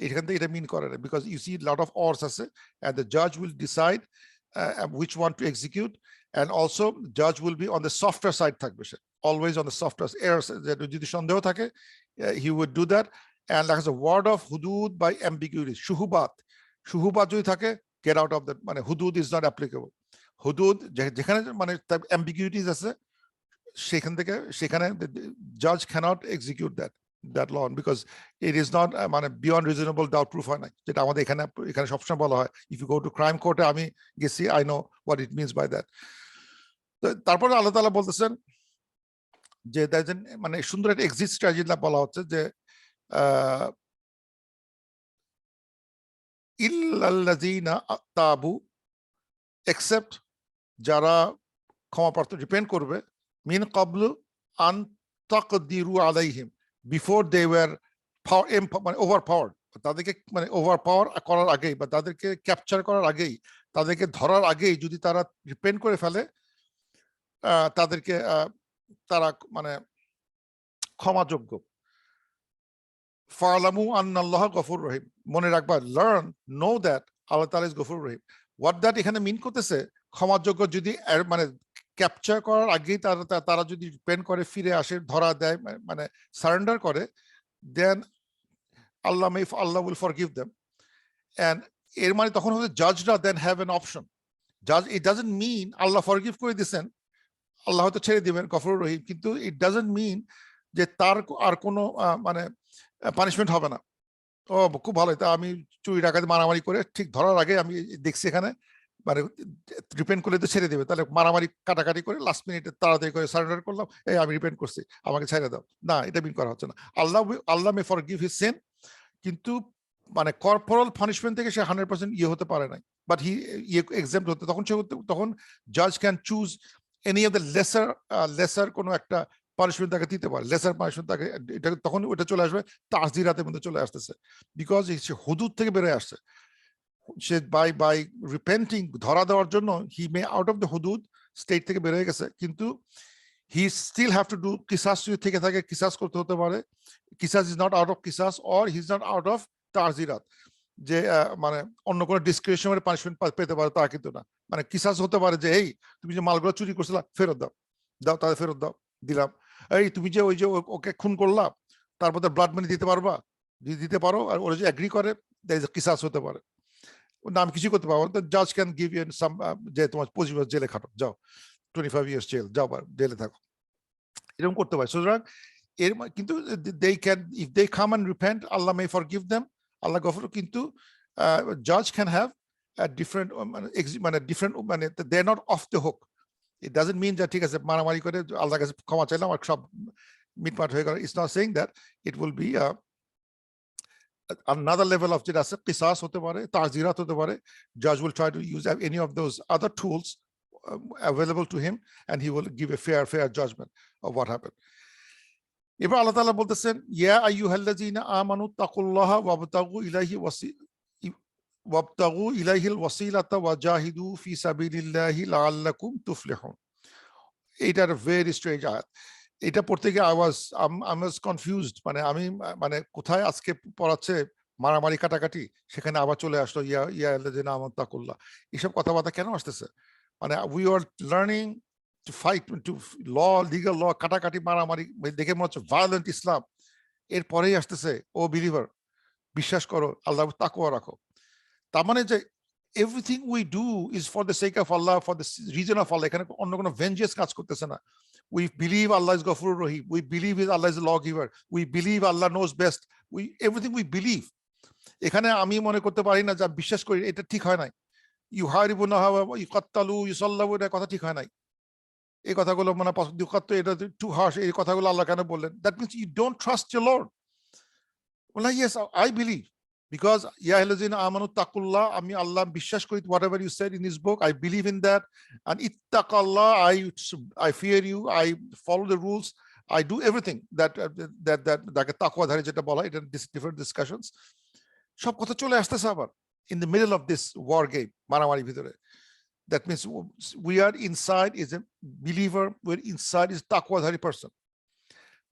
এখান থেকে এটা মিন করে না, because you see lot of অর্স আছে, and the judge will decide which one to execute, and also judge will be on the softer side থাকবে, সে always on the softer errors, যদি সন্দেহ থাকে he would do that. And like a word of hudud by ambiguity, শুহুবাত যদি থাকে, get out of that, মানে হুদুদ is not applicable, হুদুদ যেখানে মানে ambiguities আছে সেখানে judge cannot execute that law, because it is not মানে beyond reasonable doubt proof হয় না, যেটা আমাদের এখানে সবসময় বলা হয়, if you go to crime court, আমি গেছি, I know what it means by that. তারপরে আল্লাহ তাআলা বলতেছেন যে মানে সুন্দর একটা এক্সিট স্ট্র্যাটেজি বলা হচ্ছে, যে ইল্লাল্লাযীনা তাবু এক্সেপ্ট যারা ক্ষমা প্রার্থনা রিপেন্ট করবে মিন ক্বাবলু আন তাকদিরু আলাইহিম, বিফোর দে ওয়্যার মানে ওভার পাওয়ার, তাদেরকে মানে ওভার পাওয়ার করার আগেই বা তাদেরকে ক্যাপচার করার আগেই, তাদেরকে ধরার আগেই যদি তারা রিপেন্ট করে ফেলে, তাদেরকে তারা মানে ক্ষমাযোগ্য। ফালামু আন্নাল্লাহ গফুর রহিম, মনে রাখবা, লার্ন, নো দ্যাট আল্লাহ তাআলা is Gafur Rahim. What that এখানে মিন করতেছে, ক্ষমাযোগ্য যদি মানে ক্যাপচার করার আগেই তারা যদি রিপেন্ট করে, ফিরে আসে, ধরা দেয়, মানে সারেন্ডার করে, দেন আল্লাহ উইল ফরগিভ দেম। এন্ড এর মানে তখন হচ্ছে জাজরা দেন হ্যাভ এন অপশন। জাজ, ইট ডাজন্ট মিন আল্লাহ ফরগিভ করে দিচ্ছেন, আল্লাহ হয়তো ছেড়ে দিবেন গফুর রহিম, কিন্তু ইট ডাজন্ট মিন যে তার আর কোনো মানে পানিশমেন্ট হবে না। ও খুব ভালো, তা আমি চুরি ডাকাতি মারামারি করে ঠিক ধরার আগে আমি দেখছি এখানে মানে রিপেন্ট করলে তো ছেড়ে দেবে, তাহলে মারামারি কাটাকাটি করে লাস্ট মিনিটে তাড়াতাড়ি করে সারেন্ডার করলাম, এই আমি রিপেন্ট করছি, আমাকে ছেড়ে দাও, না, এটা মিন করা হচ্ছে না। আল্লাহ মে ফরগিভ হিজ সিন, কিন্তু মানে কর্পোরাল পানিশমেন্ট থেকে সে 100% ইয়ে হতে পারে নাই, বাট হি এক্সাম্পট হতে, তখন জাজ can choose any of the lesser কোনো একটা পানিশমেন্ট তাকে দিতে পারে, লেসার পানিশমেন্ট তাকে, এটা তখন ওটা চলে আসবে তাসদিরাতের মধ্যে চলে আসতেছে, বিকজ সে হুদুদ থেকে বেরোয় আসছে। সে বাই রিপেন্টিং, ধরা দেওয়ার জন্য he may out of the হুদুদ স্টেট থেকে বেরোয় গেছে, কিন্তু he still have to do কিসাস, যদি থেকে থাকে কিসাস করতে হতে পারে। কিসাস ইজ নট আউট অফ কিসাস, or he is not out of তাজিরাত, যে মানে অন্য কোনো ডিসক্রিপশনারি পানিশমেন্ট পেতে পারে তা কিন্তু না। মানে কিসাস হতে পারে যে এই তুমি যে মালগুলো চুরি করছিলা ফেরত দাও, তাদের ফেরত দাও, দিলাম। এই তুমি যে ওই যে ওকে খুন করলা, তারপর ব্লাড মানি দিতে পারবা, যদি দিতে পারো আর ওরা যে এগ্রি করে, কিসাস হতে পারে। না আমি কিছু করতে পারবো, জাজ ক্যান গিভ ইউ সাম, যে তোমার 25 বছর জেলে খাটো, যাও 25 ইয়ার্স জেল, যাও জেলে থাকো, এরকম করতে পারে। সুতরাং এর কিন্তু they can, if they come and repent, আল্লাহ মে ফরগিভ দেম, আল্লাহ গফুর, কিন্তু জাজ ক্যান হ্যাভ ডিফারেন্ট মানে ডিফারেন্ট, মানে they are not off the hook. It doesn't mean যে ঠিক আছে মারামারি করে আল্লাহর কাছে ক্ষমা চাইলাম আর সব মিটমাট হয়ে গেল। It's not saying that, it will be another level of যেটা আছে, কিসাস হতে পারে, তাজিরাত হতে পারে। Judge will try to use any of those other tools available to him, and he will give a fair judgment of what happened. এবার আল্লাহ তাআলা বলতেছেন, ইয়া আইয়ুহাল্লাযীনা আমানু তাকুল্লাহা ওয়াবতাগু ইলাইহিল ওয়াসিলাতা ওয়াজাহিদু ফি সাবিলিল্লাহি লাআল্লাকুম তুফলিহুন। এইটার ভেরি স্ট্রেঞ্জ আয়াত। এটা পড়তে গিয়ে আই ওয়াজ কনফিউজড, মানে আমি মানে কোথায় আজকে পড়াচ্ছে মারামারি কাটাকাটি, সেখানে আবার চলে আসলো ইয়া আল্লাযীনা আমানু তাকুল্লাহ। এইসব কথাবার্তা কেন আসতেছে? মানে we are learning to fight, to law, legal law, কাটাকাটি মারামারি দেখে মনে হচ্ছে ভায়োলেন্ট ইসলাম। এরপরেই আসতেছে ও বিলিভার, বিশ্বাস করো, আল্লাহ তাকওয়া রাখো। তার মানে যে everything we do is for the sake of আল্লাহ, ফর দ্য রিজন অফ আল্লাহ। এখানে অন্য কোনো ভেঞ্জেন্স কাজ করতেছে না। We believe Allah is Ghafur Rahim. We believe Allah is a lawgiver. We believe Allah knows best. Everything we believe. এখানে আমি মনে করতে পারি না যা বিশ্বাস করি এটা ঠিক হয় নাই। ইউহারিবুনা ইউকাত্তালু ইউসাল্লাবু, এটা কথা ঠিক হয় নাই। এই কথাগুলো মানে এটা টু হার্শ, এই কথাগুলো আল্লাহ কেন বললেন? That means you don't trust your Lord. Well, yes, I believe. Because ya ayyuhallazina amanu taqullah, আমি আল্লাহ বিশ্বাস করি, whatever you said in his book, I believe in that. And ittaqallah, I fear you, I follow the rules, I do everything that taqwa dhari যেটা বলা, এটা different discussions, সব কথা চলে আসতেছে আবার in the middle of this war game, মারামারি ভিতরে। That means we are inside is a believer, we're inside is taqwa dhari person.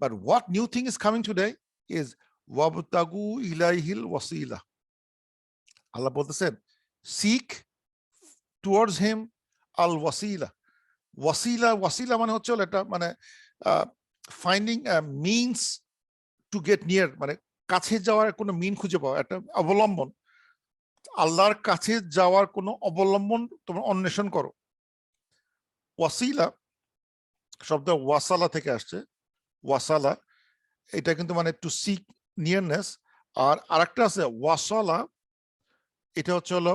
But what new thing is coming today is ওয়াবতাগু ইলাইহিল ওয়াসিলা। আল্লাহ বলতেছেন সিক টুয়ার্ডস হিম আল ওয়াসিলা। ওয়াসিলা মানে হচ্ছে এটা মানে finding means to get near, মানে কাছে যাওয়ার কোনো মিন খুঁজে পাওয়া, একটা অবলম্বন। আল্লাহর কাছে যাওয়ার কোনো অবলম্বন তোমরা অন্বেষণ করো। ওয়াসিলা শব্দ ওয়াসালা থেকে আসছে। ওয়াসালা এটা কিন্তু মানে টু সিক নিয়ারনেস। আর আরেকটা আছে ওয়াসালা, এটা হচ্ছে হলো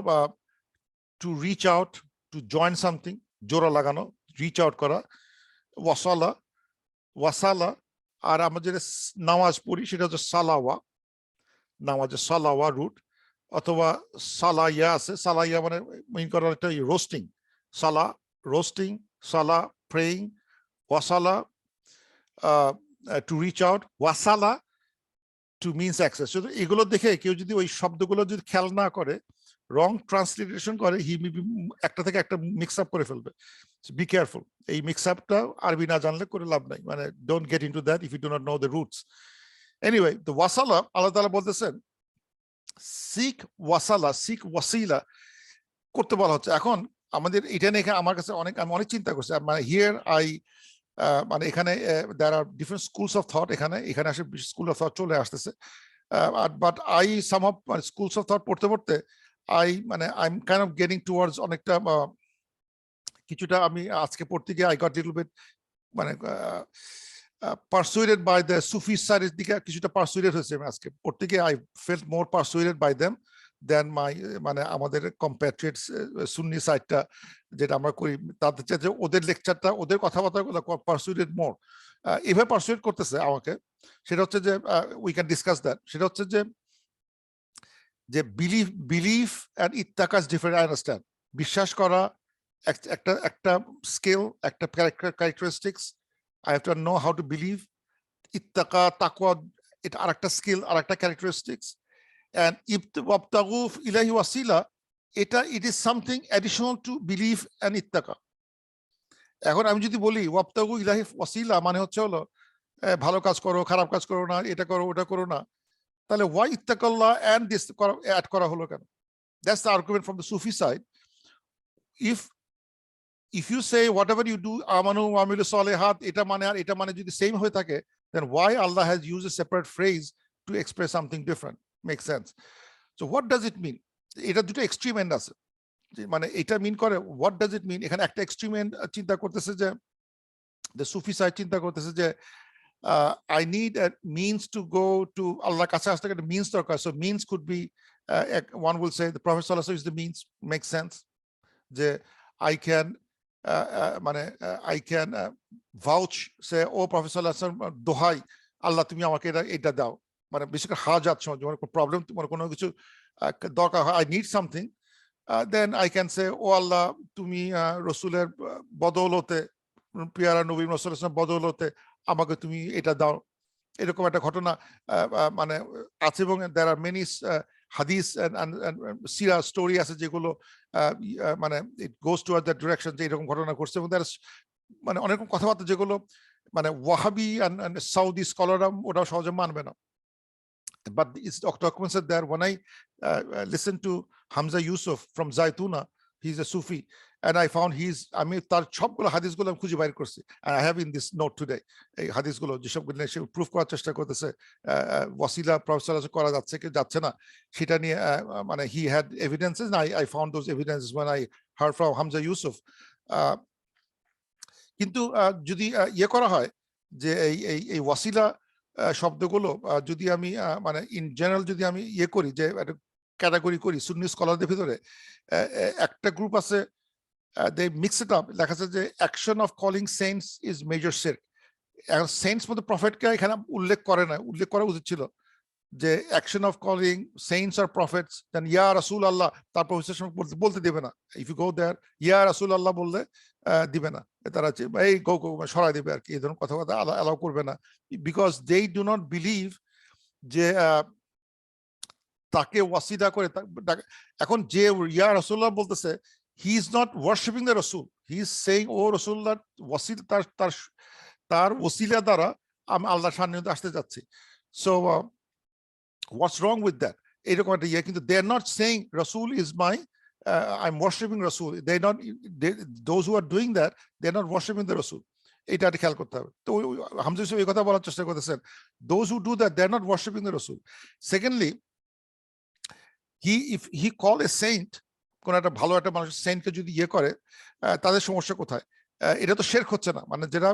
to reach out, to join something, জোড়া লাগানো, রিচ আউট করা, ওয়াসালা। আর আমরা যেটা নামাজ পড়ি সেটা হচ্ছে সালাওয়া, নামাজের সালাওয়া রুট, অথবা সালাইয়া আছে। সালাইয়া মানে মিন করা একটা roasting, salah, roasting, salah, praying, wasala, to reach out, wasala, to means access. So এগুলো দেখে কেউ যদি ওই শব্দগুলো যদি খেয়াল না করে, রং ট্রান্সলিটেশন করে, হি মেবি একটা থেকে একটা মিক্স আপ করে ফেলবে। বি কেয়ারফুল, এই মিক্স আপটা আরবি না জানলে করে লাভ নাই, মানে don't get into that if you do not know the roots. Anyway, তো ওয়াসালা, আল্লাহ তাআলা বলতেছেন সিক ওয়াসালা, সিক ওয়াসিলা করতে বলা হচ্ছে। এখন আমাদের এটা নিয়ে আমার কাছে আমি অনেক চিন্তা করছি, মানে হিয়ার আই মানে এখানে there are different schools of thought, এখানে আসে স্কুল অফ থট চলে আসতেছে, but I somehow schools of thought পড়তে পড়তে I am kind of getting towards অনেকটা কিছুটা আমি আজকে পড়তে গিয়ে আই গট লিটল বিট মানে persuaded by the Sufi side এর দিকে কিছুটা persuaded হয়েছে আমি আজকে পড়তে গিয়ে। I felt more persuaded by them than my মানে আমাদের compatriots সুন্নি সাইডটা যেটা আমরা করি, তাদের যে ওদের লেকচারটা, ওদের কথাবার্তাগুলো persuaded more, এভাবে persuade করতেছে আমাকে। সেটা হচ্ছে যে we can discuss that, সেটা হচ্ছে যে belief and ittaqa is different, I understand. বিশ্বাস করা একটা স্কিল, একটা characteristics. I have to know how to believe. Ittaqa, taqwa, এটা আরেকটা স্কিল, আরেকটা characteristics. And wabtaghu ilahi wasila, it is something additional to belief and ittaqa. এখন আমি যদি বলি ওয়াবতাগু ইলাহি ওয়াসিলা মানে হচ্ছে হলো ভালো কাজ করো, খারাপ কাজ করো না, এটা করো ওটা করো না, তাহলে ওয়াই ইত্তাকাল্লাহ এন্ড দিস অ্যাড করা হলো কেন? That's the argument from the Sufi side. if you say whatever you do আমানু ওয়া আমিলু সলিহাত, এটা মানে আর এটা মানে যদি সেম হয়ে থাকে, then why Allah has used a separate phrase to express something different? Makes sense. So what does it mean? এটা দুটো এক্সট্রিম এন্ড আছে, মানে এটা মিন করে what does it mean? এখানে একটা এক্সট্রিম এন্ড চিন্তা করতেছে যে the Sufi side চিন্তা করতেছে যে I need a means to go to Allah কাছে আসতে একটা means দরকার। So means could be one will say the Prophet sallallahu alaihi wasallam is the means. Makes sense যে I can I can vouch, say O Prophet sallallahu alaihi wasallam দোহাই আল্লাহ তুমি আমাকে এটা দাও, মানে বিশেষ করে হাজাত সময় যখন প্রবলেম, তোমার কোনো কিছু দরকার হয়, I need something, then I can say ও আল্লাহ তুমি রসুলের বদৌলতে, পিয়ারা নবী রাসূলুল্লাহ সাল্লাল্লাহু আলাইহি ওয়াসাল্লাম বদৌলতে আমাকে তুমি এটা দাও। এরকম একটা ঘটনা মানে আছে, এবং there are many হাদিস and সিরা স্টোরি আছে যেগুলো মানে it goes towards that direction যে এরকম ঘটনা ঘটছে, এবং মানে অনেক কথাবার্তা যেগুলো মানে ওয়াহাবি and সাউদি স্কলাররা ওটা সহজে মানবে না। But it's documents said there. When I listened to Hamza Yusuf from Zaituna, he's a Sufi, and I found আমি তার সবগুলো হাদিসগুলো আমি খুঁজে বাইর করছি, and I have in this note today এই হাদিসগুলো যেসবগুলো সে প্রুফ করার চেষ্টা করতেছে ওয়াসিলা প্রফেসর করা যাচ্ছে কি যাচ্ছে না সেটা নিয়ে, মানে he had evidences, and I found those evidences when I heard from Hamza Yusuf. কিন্তু যদি ইয়ে করা হয় যে এই ওয়াসিলা শব্দগুলো যদি আমি মানে ইন জেনারেল যদি আমি ইয়ে করি যে একটা ক্যাটাগরি করি সুন্নি স্কলারদের ভিতরে, একটা গ্রুপ আছে দে মিক্স ইট আপ, লেখা আছে যে action of calling cents is major শিরক। এখন সেন্টস মধ্যে প্রফেটকে এখানে উল্লেখ করে না, উল্লেখ করা উচিত ছিল যে অ্যাকশন অফ কলিং সেন্টস আর প্রফেটস, দেন ইয়া রাসূল আল্লাহ, তারপর বলতে দেবে না। ইফ ইউ গো দেয়ার ইয়া রাসূল আল্লাহ বললে দিবে না, তারা এই গো সরাই দেবে আর কি, এই ধরনের কথাবার্তা অ্যালাউ করবে না, because they do not believe যে তাকে ওয়াসিদা করে। এখন যে ইয়া রাসূলুল্লাহ বলতেছে, he is not worshipping the রাসূল, হি ইজ সেইং ও রাসূলুল্লাহ ওয়াসিল, তার ওসিলা দ্বারা আমি আল্লাহর সান্নিধ্যে আসতে যাচ্ছি। So what's wrong with that? এরকম একটা ইয়ে, কিন্তু they are not saying Rasul is my I'm worshiping Rasul. Those who are doing that, they're not worshiping the Rasul. এটা একটা খেয়াল করতে হবে। তো হামজা ইউসুফ এই কথা বলার চেষ্টা করতেছেন, those who do that, they're not worshiping the Rasul. Secondly, if he call a saint, কোন একটা ভালো একটা মানুষ সেন্টকে যদি ইয়ে করে, তাদের সমস্যা কোথায়? এটা তো শিরক হচ্ছে না, মানে যেটা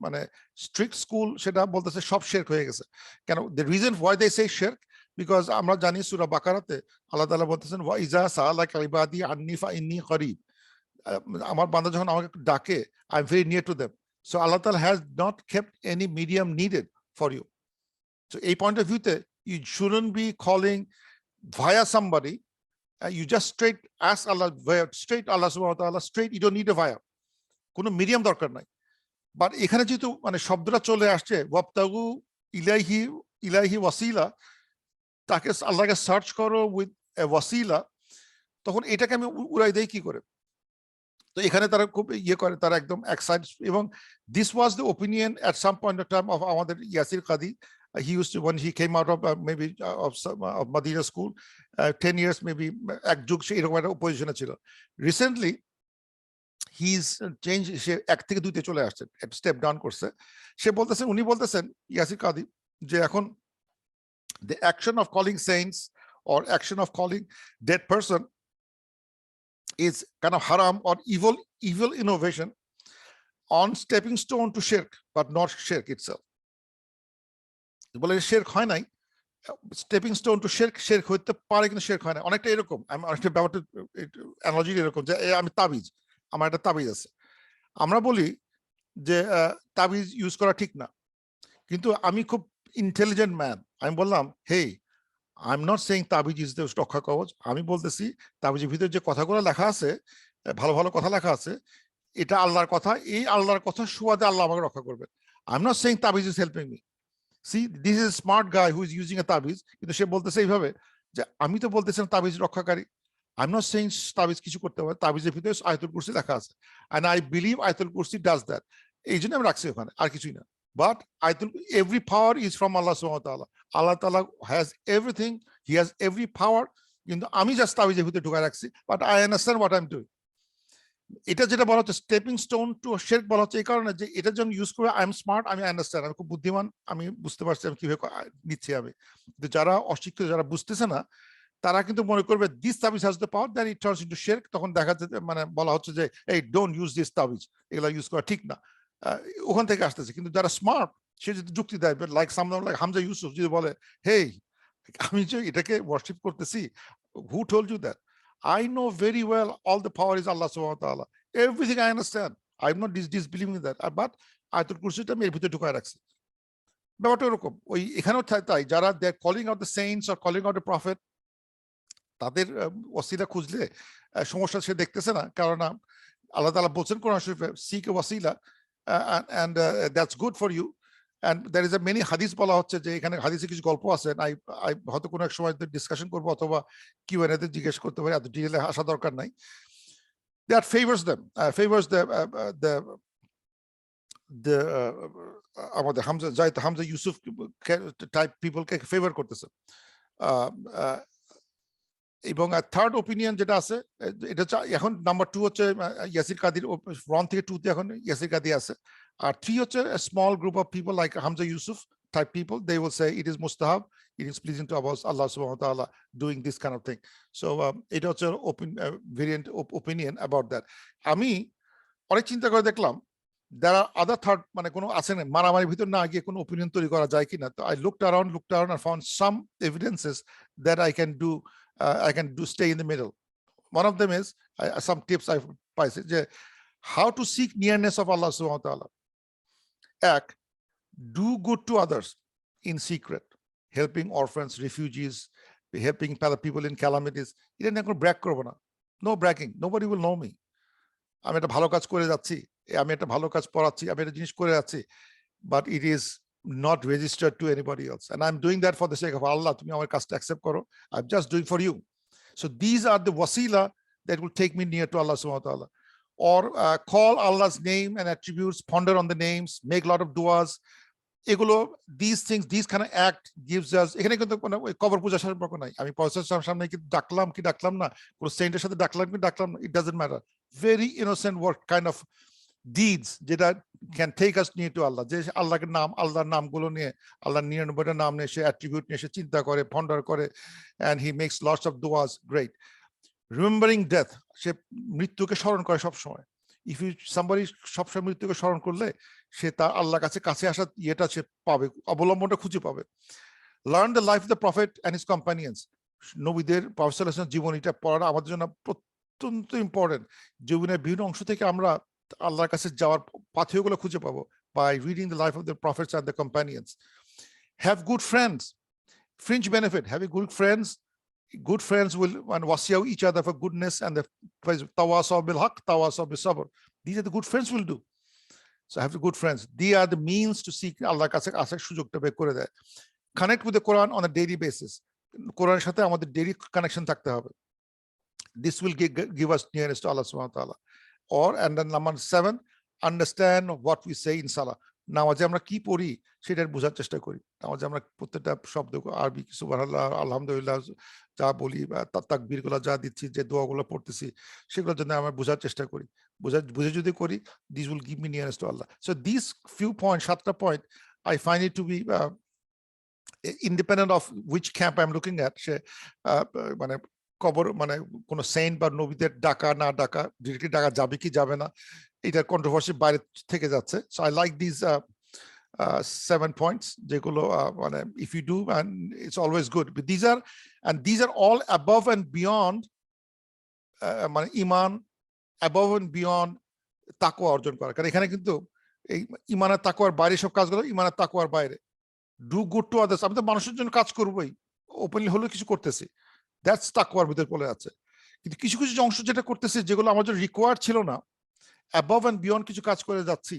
মানে স্ট্রিক্ট স্কুল সেটা বলতেছে সব শিরক হয়ে গেছে। কেন? the reason why they say shirk, because আমরা জানি সূরা বাকারাতে আল্লাহ তাআলা বলতেছেন ওয়া ইজা সাআলাকা ইবাদি আন্নি ফাইন্নী করিব, আমার বান্দা যখন আমাকে ডাকে I am very near to them. So আল্লাহ তাআলা has not kept any medium needed for you. So এই পয়েন্ট অফ ভিউতে you shouldn't be calling via somebody You just straight ask Allah, straight Allah subhanahu wa ta'ala, straight, you don't need a via, কোনো মিডিয়াম দরকার নাই। বাট এখানে যেহেতু মানে শব্দটা চলে আসছে ওয়াবতাগু ইলাইহি ইলাইহি ওয়াসিলা, তাকে আল্লাহকে সার্চ করো উইথ ওয়াসিলা, তখন এটাকে আমি উড়াই দেই কি করে? তো এখানে তারা খুব ইয়ে করে, তারা একদম এক্সাইট। এবং this was the opinion at some point of time of আমাদের ইয়াসির কাদি। He used to, when he came out of maybe of Madina school, 10 years maybe, এক যুগ সে এরকম একটা পজিশনে ছিল। রিসেন্টলি হিজ চেঞ্জ, সে 1 থেকে 2 তে চলে আসছে, স্টেপ ডাউন করছে। সে বলতেছেন, উনি বলতেছেন ইয়াসির কাদি, যে এখন the action of calling saints or action of calling dead person is kind of haram or evil innovation on stepping stone to shirk, but not shirk itself. বলে শেরক হয় নাই, স্টেপিং স্টোন টু শেরক, শেরক হইতে পারে কিন্তু শেরক হয় না। অনেকটা এরকম, আমি অনেকটা ব্যাপারটা অ্যানালজি এরকম, যে আমি তাবিজ, আমার একটা তাবিজ আছে, আমরা বলি যে তাবিজ ইউজ করা ঠিক না, কিন্তু আমি খুব ইন্টেলিজেন্ট ম্যান, আমি বললাম হেই, আই এম নট সেইং তাবিজ ইজ দ্য রক্ষা কবচ, আমি বলতেছি তাবিজের ভিতরে যে কথাগুলো লেখা আছে, ভালো ভালো কথা লেখা আছে, এটা আল্লাহর কথা, এই আল্লাহর কথা সুবাদে আল্লাহ আমাকে রক্ষা করবেন। আই এম নট সেইং তাবিজ is helping me. See, this is a smart guy who is using a তাবিজ, কিন্তু সে বলতেছে এইভাবে যে আমি তো বলতেছিলাম তাবিজ রক্ষাকারী, আই এম নট সেইং তাবিজ কিছু করতে পারে, তাবিজের ভিতরে আয়াতুল কুরসি লেখা আছে, and I believe আয়াতুল কুরসি does that, এই জন্য আমি রাখছি ওখানে, আর কিছুই না। But আয়াতুল, every power is from Allah subhanahu wa ta'ala. Allah ta'ala has everything, he has every power, কিন্তু আমি জাস্ট তাবিজের ভিতরে ঢুকায় রাখছি, but I understand what I'm doing. এটা যেটা বলা হচ্ছে স্টেপিং স্টোন টু শেরক, বলা হচ্ছে এই কারণে যে এটা যখন ইউজ করে আই এম স্মার্ট, আমি আন্ডারস্ট্যান্ড, আমি খুব বুদ্ধিমান, আমি বুঝতে পারছি আমি কিভাবে নিচ্ছি আমি। কিন্তু যারা অশিক্ষিত, যারা বুঝতেছে না, তারা কিন্তু মনে করবে দিস তাবিজ has the power, that it turns into শিরক। তখন দেখা যাচ্ছে মানে বলা হচ্ছে যে এই ডোন্ট ইউজ দিস তাবিজ, এগুলা ইউজ করা ঠিক না, ওখান থেকে আসতেছে। কিন্তু যারা স্মার্ট, সে যদি যুক্তি দেয়, like someone like Hamza Yusuf যদি বলে হেই, আমি যে এটাকে ওয়ার্শিপ করতেছি, who told you that? I know very well all the power is Allah subhanahu wa ta'ala. Everything I understand. I'm not disbelieving that. But আয়াতুল কুরসিটা আমি এর ভিতরে ঢুকায় রাখছি। ব্যাপারটা এরকম, ওই এখানেও তাই, যারা they calling out the saints or calling out the prophet, তাদের ওয়াসিলা খুঁজলে সমস্যা সে দেখতেছে না, কারণ আল্লাহ তাআলা বলছেন কোরআন শরীফে, সিক এ ওয়াসিলা and that's good for you. And there is a many hadith বলা হচ্ছে, যে এখানে হাদিসে কিছু গল্প আছে, আই হয়তো কোনো এক সময় ডিসকাশন করবো, অথবা কিউএনএ তে জিজ্ঞেস করতে পারি, এত ডিটেইলে আসা দরকার নাই। That favors them, favors the আমাদের হামজা জাইদ, হামজা ইউসুফ টাইপ পিপলকে ফেভার করতেছে। এবং থার্ড ওপিনিয়ন যেটা আছে, এটা এখন নাম্বার 2 হচ্ছে ইয়াসির কাদির, 1 থেকে 2 তে এখন ইয়াসির কাদি আছে। আর 3 হচ্ছে small group of people like Hamza Yusuf type people, they will say it is mustahab, it is pleasing to Allah subhanahu wa ta'ala doing this kind of thing. So এটা হচ্ছে variant opinion about that. আমি অনেক চিন্তা করে দেখলাম there are other third, মানে কোনো আছে না, মারামারির ভিতর না গিয়ে কোনো ওপিনিয়ন তৈরি করা যায় কিনা। তো I looked around and found some evidences that I can do stay in the middle. One of them is some tips I পাইছি, যে how to seek nearness of Allah subhanahu wa ta'ala. এক, do good to others in secret, helping orphans, refugees, helping other people in calamities. এটা নিয়ে কোনো ব্র্যাগ করবো না, no bragging, nobody will know me. আমি একটা ভালো কাজ করে যাচ্ছি, আমি একটা ভালো কাজ পড়াচ্ছি, আমি একটা জিনিস করে যাচ্ছি, but it is not registered to anybody else, and I'm doing that for the sake of Allah. তুমি আমার কাজটা accept করো, I'm just doing for you. So these are the wasila that will take me near to Allah subhanahu wa ta'ala. Or call Allah's name and attributes, ponder on the names, make a lot of duas. এগুলো, these things, these kind of act gives us, এখানে কিন্তু কোনো কবর পূজার সম্পর্ক নাই, আমি পয়সার সামনে কি ডাকলাম না, কোনো সেন্টের সাথে ডাকলাম না, it doesn't matter. Very innocent work kind of deeds যেটা can take us near to Allah, যে আল্লাহর নামগুলো নিয়ে, আল্লাহর 99টা নাম নিয়ে সে অ্যাট্রিবিউট নিয়ে সে চিন্তা করে, পন্ডার করে, and he makes lots of duas. Great. Remembering death, সে মৃত্যুকে স্মরণ করে সব সময়। If you somebody সবসময় মৃত্যুকে স্মরণ করলে সে তার আল্লাহর কাছে আসার ইয়েটা সে পাবে, অবলম্বনটা খুঁজে পাবে। Learn the life of the prophet and his companions. নবীদের, প্রফেট সাল্লাল্লাহু আলাইহি ওয়াসাল্লাম জীবনীটা পড়া আমাদের জন্য অত্যন্ত ইম্পর্টেন্ট। জীবনের বিভিন্ন অংশ থেকে আমরা আল্লাহর কাছে যাওয়ার পাথেয়গুলো খুঁজে পাবো by reading the life of the prophets and the companions. Have good friends. Fringe benefit, having good friends Good friends will wasiyaw each other for goodness, and the tawasaw bil haq, tawasaw bis sabr. These are the good friends will do. So have the good friends. They are the means to seek Allah kache asaর সুযোগটা বের করে দেয়. Connect with the Quran on a daily basis. কোরআনের সাথে আমাদের daily connection থাকতে হবে. This will give us nearness to Allah subhanahu wa ta'ala. And then number 7, understand what we say in salah. নামাজে আমরা কি পড়ি সেটার বোঝার চেষ্টা করি। নামাজে আমরা প্রত্যেকটা শব্দ আরবি সুবহানাল্লাহ, আলহামদুলিল্লাহ যা বলি বা তাকবীরগুলো যা দিচ্ছি, যে দোয়াগুলো পড়তেছি, সেগুলো যেন আমরা বোঝার চেষ্টা করি। বুঝে যদি করি, this will give me nearness to Allah. So these few points, 7টা point, I find it to be independent of which camp I'm looking at. সে মানে কবর মানে কোন সেন্ট বা নবীদের ডাকা না ডাকা, ডিরেক্টলি ডাকা যাবে কি যাবে না, এটা কন্ট্রোভার্সি বাইরে থেকে যাচ্ছে। So I like this 7 points যেগুলো মানে if you do, and it's always good, but these are all above and beyond মানে ঈমান, above and beyond তাকওয়া অর্জন করা। কারণ এখানে কিন্তু এই ঈমানের তাকওয়ার বাইরে সব কাজগুলো ঈমানের তাকওয়ার বাইরে। ডু গুড টু আদার্স, আমি তো মানুষের জন্য কাজ করবোই, ওপেনলি হলেও কিছু করতেছি, দ্যাটস তাকওয়ার ভিতরে পড়ে আছে। কিন্তু কিছু কিছু অংশ যেটা করতেছি যেগুলো আমার জন্য রিকোয়ার্ড ছিল না, above and beyond কিছু কাজ করে যাচ্ছি,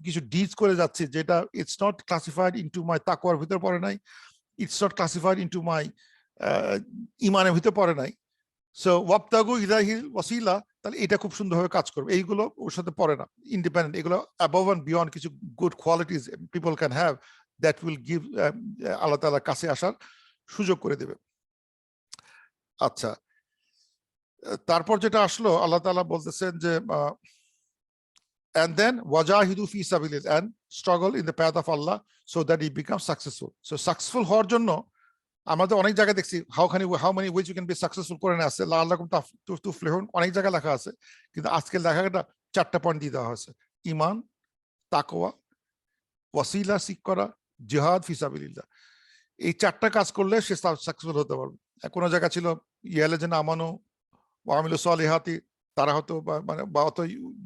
কিছু ডিডস করে যাচ্ছি, যেটা it's not classified into my তাকওয়ার ভিতরে পড়ে নাই, it's not classified into my ঈমানের ভিতরে পড়ে নাই। সো ওয়াবতাগু ইলাইহিল ওয়াসিলা, তাহলে এটা খুব সুন্দরভাবে কাজ করবে। এইগুলো ওর সাথে পড়ে না, ইন্ডিপেন্ডেন্ট। এগুলো above and beyond কিছু good qualities people can have, that will give আল্লাহ তাআলার কাছে আসার সুযোগ করে দেবে। আচ্ছা, তারপর যেটা আসলো, আল্লাহ তাআলা বলতেছেন যে and then wajahidu fi sabilillah, and struggle in the path of Allah so that he becomes successful. So successful হওয়ার জন্য আমাদের অনেক জায়গায় দেখছি how many ways you can be successful করে আছে, লাআল্লাকুম তুফলিহুন, অনেক জায়গায় লেখা আছে, কিন্তু আজকের লেখাটা 4টা পয়েন্ট দিয়ে দেওয়া হয়েছে: ঈমান, তাকওয়া, ওয়াসিলা সিক করা, জিহাদ ফি সাবিলিল্লাহ। এই 4টা কাজ করলে সে সাকসেসফুল হতে পারবে। কোন জায়গা ছিল ইয়ালাযিনা আমানু ওয়া আমিলুস সালিহাতি, তারা হয়তো মানে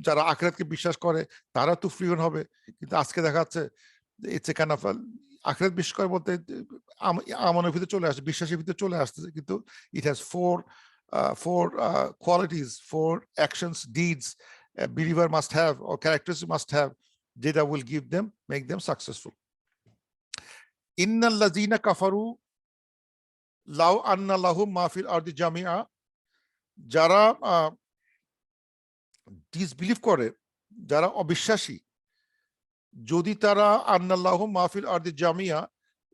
যারা আখিরাতকে বিশ্বাস করে তারা তো ফ্রিহন হবে, কিন্তু আজকে দেখা যাচ্ছে ইটস এ কাইন্ড অফ আখিরাত বিশ্বাস করে বলতে আমানের ভিতরে চলে আসে, বিশ্বাসের ভিতরে চলে আসতেছে, কিন্তু it has four qualities, 4 actions, deeds a believer must have or characteristics must have, যেটা will make them successful. ইন্নাল্লাযীনা কাফারু লাউ আন্না লাহুম মা ফিল আরদি জামিআ, যারা ডিসবিলিভ করে, যারা অবিশ্বাসী, যদি তারা আন্নাল্লাহু মাহফিল আরদি জামিয়া,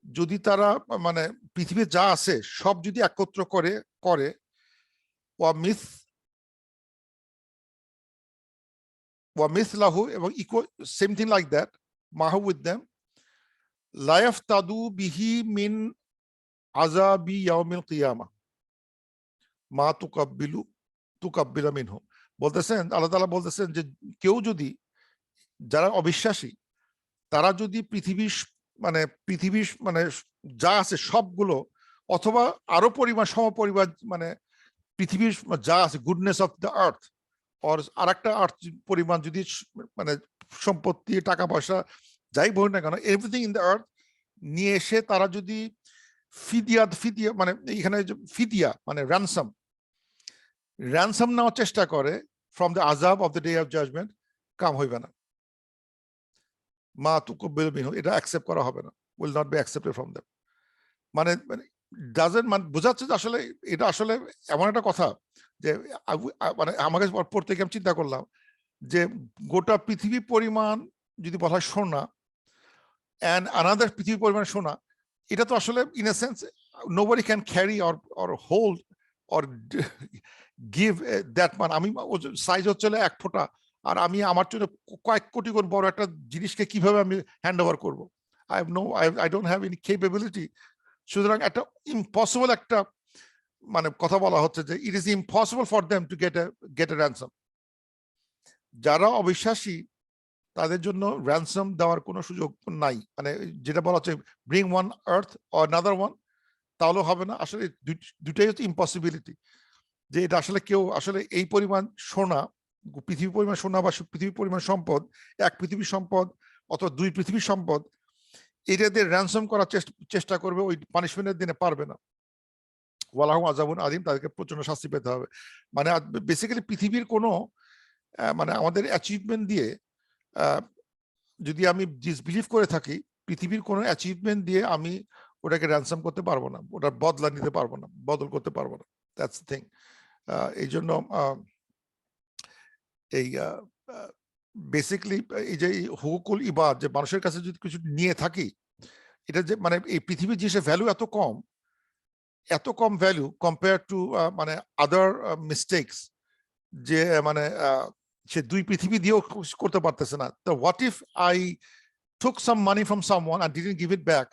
যদি তারা মানে পৃথিবীর যা আছে সব যদি একত্র করে ওয়া মিথলাহু, এবং সেম থিং লাইক দ্যাট, মাহু উইথ দেম, লা ইয়াফতাদু বিহি মিন আযাবি ইয়াউমিল কিয়ামা মা তুকাব্বিলা মিনহু। বলতেছেন আল্লাহ তাআলা বলতেছেন যে কেউ যদি, যারা অবিশ্বাসী, তারা যদি পৃথিবীর মানে যা আছে সবগুলো, অথবা আরো সমপরিমাণ মানে পৃথিবীর যা আছে গুডনেস অফ দ্য আর্থ, আর আরেকটা আর্থ পরিমাণ যদি মানে সম্পত্তি, টাকা পয়সা যাই বলি না কেন, এভরিথিং ইন দ্য আর্থ নিয়ে এসে তারা যদি ফিদিয়া মানে এখানে ফিদিয়া মানে ransom নেওয়ার চেষ্টা করে from the azab of the day of judgment, কাম হইবে না, মা তুকব্বিল মিনহু, এটা অ্যাকসেপ্ট করা হবে না, will not be accepted from them। মানে বোঝাচ্ছে যে আসলে এটা আসলে এমন একটা কথা যে মানে আমাকে পড়তে গিয়ে আমি চিন্তা করলাম যে গোটা পৃথিবী পরিমাণ যদি বলা হয় সোনা, and another পৃথিবী পরিমাণ সোনা, এটা তো আসলে in a sense nobody can carry or hold or give that man। আমি সাইজ হচ্ছে 1 ফোঁটা, আর আমি আমার জন্য কয়েক কোটি গুণ বড় একটা জিনিসকে কিভাবে আমি হ্যান্ড ওভার করবো? I don't have any capability। সুতরাং একটা ইম্পসিবল একটা মানে কথা বলা হচ্ছে যে it is impossible for them to get A ransom। যারা অবিশ্বাসী তাদের জন্য ransom দেওয়ার কোনো সুযোগ নাই, মানে যেটা বলা হচ্ছে bring one earth or another one, তাহলেও হবে না। আসলে দুটাই হচ্ছে ইম্পসিবিলিটি, যে এটা আসলে কেউ আসলে এই পরিমাণ সোনা, পৃথিবী পরিমাণ সোনা বা পৃথিবী পরিমাণ সম্পদ, 1 পৃথিবীর সম্পদ অথবা 2 পৃথিবীর সম্পদ, এটাদের ransom করার চেষ্টা করবে, ওই পানিশমেন্টের দিনে পারবে না। ওয়ালাহুম আযাবুন আযীম, তাদেরকে প্রচন্ড শাস্তি পেতে হবে। মানে বেসিক্যালি পৃথিবীর কোনো মানে আমাদের অ্যাচিভমেন্ট দিয়ে যদি আমি ডিসবিলিভ করে থাকি, পৃথিবীর কোনো অ্যাচিভমেন্ট দিয়ে আমি ওটাকে র্যানসাম করতে পারবো না, ওটার বদলা নিতে পারবো না, বদল করতে পারবো না। That's thing. এই জন্য এই বেসিক্যালি এই যে হুকুকুল ইবাদ, যে মানুষের কাছে যদি কিছু নিয়ে থাকি, এটা যে মানে এই পৃথিবীর জিনিসের ভ্যালু এত কম ভ্যালু কম্পেয়ার টু মানে আদার মিস্টেকস, যে মানে সে দুই পৃথিবী দিয়েও করতে পারতেছে না। তো what if I took some money from someone and didn't give it back,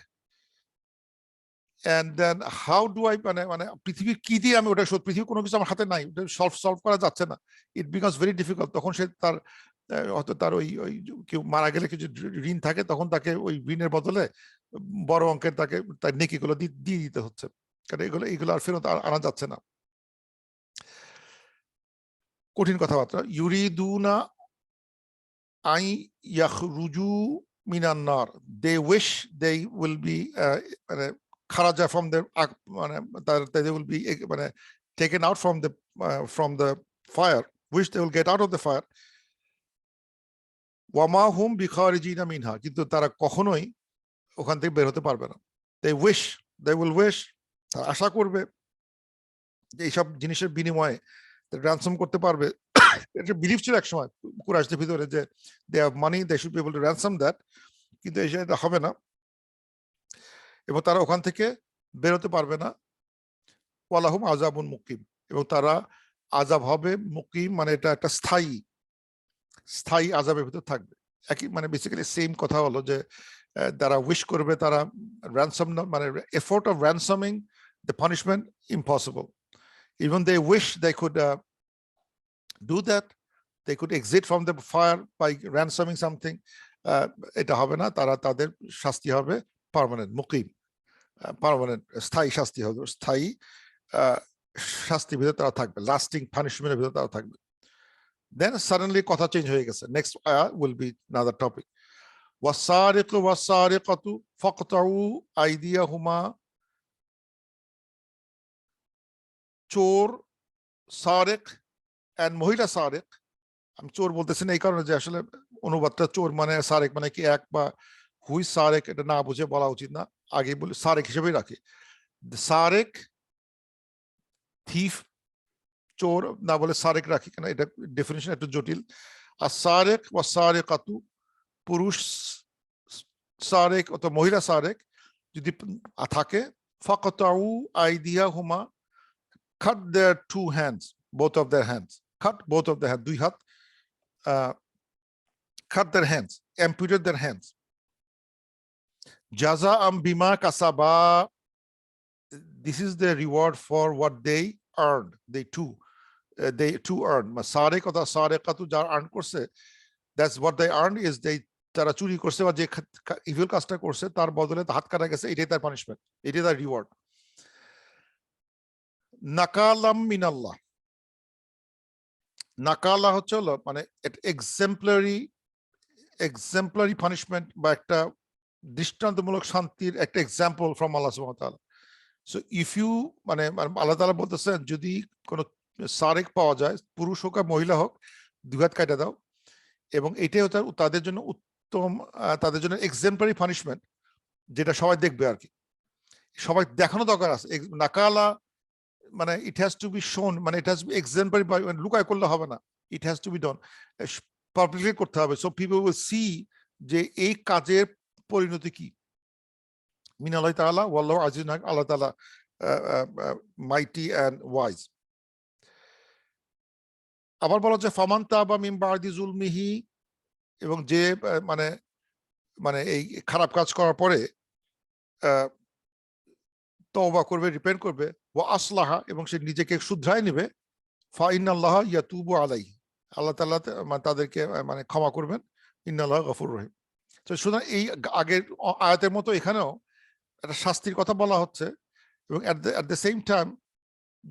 and then how do I মানে পৃথিবীর কি দিয়ে আমি ওটা শোধ, পৃথিবীর কোনো কিছু আমার হাতে নাই, ওটা সলভ করা যাচ্ছে না, ইট বিকামস ভেরি ডিফিকাল্ট। তখন সে তার হয়তো তার ওই কেউ মারা গেলে কিছু ঋণ থাকে, তখন তাকে ওই ঋণের বদলে বড় অঙ্কের তাকে তার নেকিগুলো দিয়ে দিতে হচ্ছে, কারণ এগুলো আর ফেরত আনা যাচ্ছে না। কঠিন কথাবার্তা। ইউরিদুনা আই ইয়াখরুজু মিনান নার, they wish they will be মানে খারাজা ফ্রম দ্য মানে they will be মানে taken out from the fire, wish they will get out of the fire, ওয়ামা হুম বিখারিজিনা মিনহা, কিন্তু তারা কখনোই ওখান থেকে বের হতে পারবে না। they will wish, তারা আশা করবে যে এইসব জিনিসের বিনিময়ে র্যানসম করতে পারবে। এটা বিলিভ ছিল একসময় কুরাইশদের ভিতরে যে they have money, they should be able to ransom that, কিন্তু এটা হবে না এবং তারা ওখান থেকে বেরোতে পারবে না। ওয়ালাহুম আযাবুন মুকিম, এবং তারা আযাব হবে মুকিম, মানে এটা একটা স্থায়ী আযাবের ভিতর থাকবে। একই মানে বেসিক্যালি সেম কথা হলো যে তারা উইশ করবে, তারা র্যানসম মানে effort of ransoming the punishment impossible, even they wish they could do that, they could exit from the fire by ransoming something, এটা হবে না, তারা তাদের শাস্তি হবে পার্মানেন্ট মুকিম, পার্মানেন্ট স্থায়ী শাস্তি হবে, স্থায়ী শাস্তির ভিতরে তারা থাকবে, লাস্টিং পানিশমেন্টের ভিতরে তারা থাকবে। দেন সাডেনলি কথা চেঞ্জ হয়ে গেছে, নেক্সট আয়াত উইল বি another topic, ওয়াসারিকু ওয়াসারিকাতু ফাকতাউ আইদিয়াহুমা, চোর সারিক এন্ড মহিলা সারিক, আমি চোর বলতেছি না এই কারণে যে আসলে অনুবাদটা চোর মানে সারেক মানে কি এক বা হুই সারেক, এটা না বুঝে বলা উচিত না, আগে বলি সারেক হিসেবেই রাখি। সারেক থিফ, চোর না বলে সারেক রাখি কেন, এটা ডেফিনিশন একটু জটিল। আর সারেক বা সারেকাতু, পুরুষ সারেক অথবা মহিলা সারেক যদি থাকে, ফাকাতাউ আইদিয়াহুমা, cut their two hands, both of their hands, cut both of their hands, দুই হাত, cut their hands, amputate their hands. Jaza'am bima kasaba, this is the reward for what they earned, they too earned. Sarek or the sarekatu jar earn korse, that's what they earned, is they তারা চুরি করছে বা যে ইভিল কাজটা করছে তার বদলে হাত কাটা গেছে, এটাই তার পানিশমেন্ট, এটাই তার রিওয়ার্ড। নাকালাম মিনাল্লাহ, নাকালা হচ্ছে হলো মানে এক্সাম্পলারি পানিশমেন্ট বা একটা দৃষ্টান্তমূলক শান্তির একটা এক্সাম্পল ফ্রম আল্লাহ সুবহানাহু ওয়া তাআলা। সো ইফ ইউ মানে আল্লাহ তাআলা বলতেছেন যদি কোনো সারেক পাওয়া যায়, পুরুষ হোক আর মহিলা হোক, দুই হাত কাটা দাও, এবং এটাই হচ্ছে তাদের জন্য উত্তম, তাদের জন্য এক্সাম্পলারি পানিশমেন্ট, যেটা সবাই দেখবে আর কি, সবাই দেখানো দরকার আছে। নাকালা মানে it has to be shown, মানে it has to be exemplary, লুকায় করলে হবে না, it has to be done, publicly করতে হবে, সো পিপল উইল সি যে এই কাজের পরিণতি কি। মিনাল্লাহি তাআলা ওয়াল্লাহু আজিজুন হাকিম, আল্লাহ তাআলা মাইটি এন্ড ওয়াইজ। আবার বলা হচ্ছে ফামান তাবা মিন বাদি যুলমিহি, এবং যে মানে মানে এই খারাপ কাজ করার পরে তওবা করবে, রিপেন্ট করবে, ওয়া আসলাহা, এবং সে নিজেকে শুধরায় নেবে, ফা ইন্নাল্লাহা ইয়াতুবু আলাইহি, আল্লাহ তাআলা তাদেরকে মানে ক্ষমা করবেন, ইন্নাল্লাহা গফুরুর রহিম। তো সুতরাং এই আগের আয়াতের মতো এখানেও একটা শাস্তির কথা বলা হচ্ছে, এবং at the same time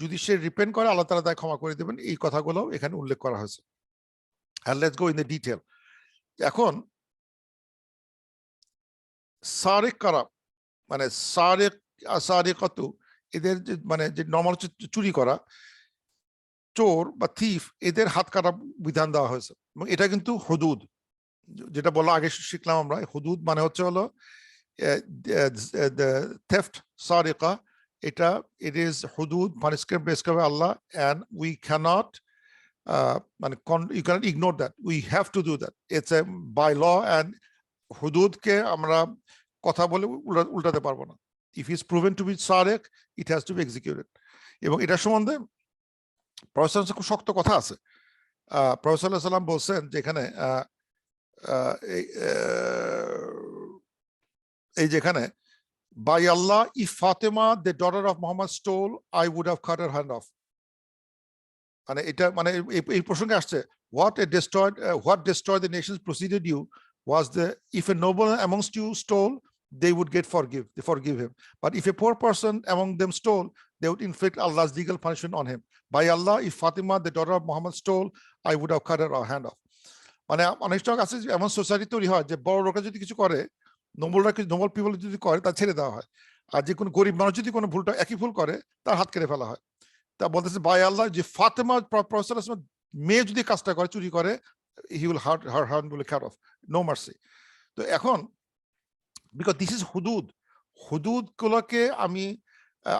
যদি সে রিপেন্ট করে আল্লাহ তাআলা তাকে ক্ষমা করে দেবেন, এই কথাগুলো এখানে উল্লেখ করা হয়েছে। and let's go in the detail. এখন সারিক কারা, মানে সারিক সারিকাতু, এদের মানে যে নর্মাল চুরি করা, চোর বা থিফ, এদের হাত কাটা বিধান দেওয়া হয়েছে। এবং এটা কিন্তু হুদুদ, যেটা বলা আগে শিখলাম আমরা। হুদুদ মানে হচ্ছে হলো থেফট, সারিকা, এটা ইট ইজ হুদুদ, পানিশমেন্ট বেস করবে আল্লাহ, এন্ড উই ক্যানট মানে you can't ignore that, we have to do that, it's a bylaw. And হুদুদকে আমরা কথা বলে উল্টাতে পারবো না। If is proven to be সারেক, it has to be executed. এবং এটার সম্বন্ধে প্রফেসর খুব শক্ত কথা আছে। প্রফেসর সাল্লাল্লাহু আলাইহি ওয়াসাল্লাম বলছেন যে এখানে এই যেখানে, by Allah, if Fatima, the daughter of Muhammad, stole, I would have cut her hand off. মানে এটা মানে এই প্রসঙ্গে আসছে, what destroyed the nations preceded you was the, if a noble amongst you stole, they would forgive him, but if a poor person among them stole, they would inflict Allah's legal punishment on him. By Allah, if Fatima, the daughter of Muhammad, stole, I would have cut her hand off. মানে অনেক সময় আছে এমন সোসাইটি তৈরি হয় যে বড় লোকরা যদি কিছু করে, নোবেল পিপল যদি করে, তা ছেড়ে দেওয়া হয়। আর যে কোনো গরিব মানুষ যদি কোনো ভুলটা একই ভুল করে, তার হাত কেটে ফেলা হয়। তা বলতেছে বাই আল্লাহ, যে ফাতেমা মেয়ে যদি কাজটা করে, চুরি করে, he will her hand will cut off, no mercy. তো এখন বিকজ দিস ইজ হুদুদ, হুদুদ গুলোকে আমি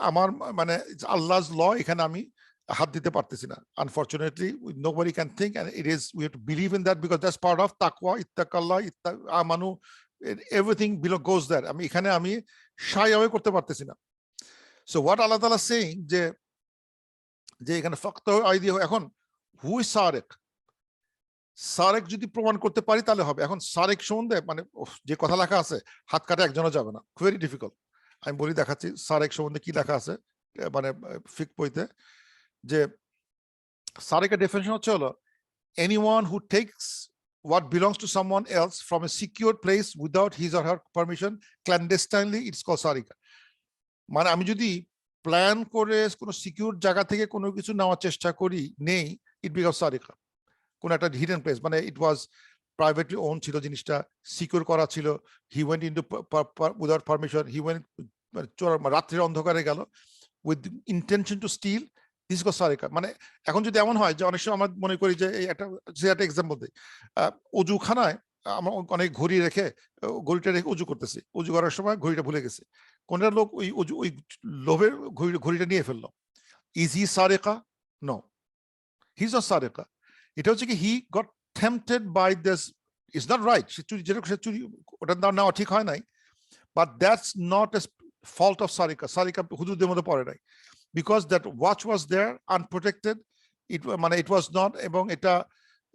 আমার মানে আল্লাহ's ল, এখানে আমি হাত দিতে পারতেছি না। Unfortunately nobody can think, and it is, we have to believe in that, because that's part of taqwa, ittaqallah, আমানু, everything below goes there. আমি এখানে আমি shy away করতে পারতেছি না। So what Allah Ta'ala is saying, যে এখানে ফাক্ত আইডিয়া, এখন হু ইজ সারেক, সারেক যদি প্রমাণ করতে পারি তাহলে হবে। এখন সারেক সম্বন্ধে মানে যে কথা লেখা আছে, হাত কাটা একজনও যাবে না, ভেরি ডিফিকাল্ট। আমি বলি, দেখাচ্ছি সারেক সম্বন্ধে কি লেখা আছে মানে ফিক বইতে, যে সারেকের ডেফিনিশন হচ্ছে হলো, anyone who takes what belongs to someone else from a secure place without his or her permission clandestinely, it's called sarika. মানে আমি যদি প্ল্যান করে কোনো সিকিউর জায়গা থেকে কোনো কিছু নেওয়ার চেষ্টা করি, নেই, ইট বিকাম সারিকা। কোন একটা হিডেন প্লেস, মানে ইট ওয়াজ প্রাইভেটলি ওন ছিল, জিনিসটা সিকিউর করা ছিল, he went into without permission, he went, রাত্রির অন্ধকারে গেল with intention to steal, this is সারিকা। মানে এখন যদি এমন হয় যে অনেক সময় আমরা মনে করি যে এই একটা এক্সাম্পল দিই, অজুখানায় আমরা অনেক ঘড়ি রেখে, ঘড়িটা রেখে উজু করতেছি, উজু করার সময় ঘড়িটা ভুলে গেছে, কোন লোক ওই লোভের ঘড়িটা নিয়ে ফেললো, ইজ হি সারেকা? নো, হি ইজ নট সারেকা। এটা হচ্ছে কি, he got tempted by this, it's not right, সে চুরি, যেটা সে চুরি, ওটা নেওয়া ঠিক হয় নাই, but that's not a fault of সারিকা। সারিকা হুদুদের মধ্যে পড়ে নাই, because that watch was there unprotected, মানে ইট ওয়াজ নট, এবং এটা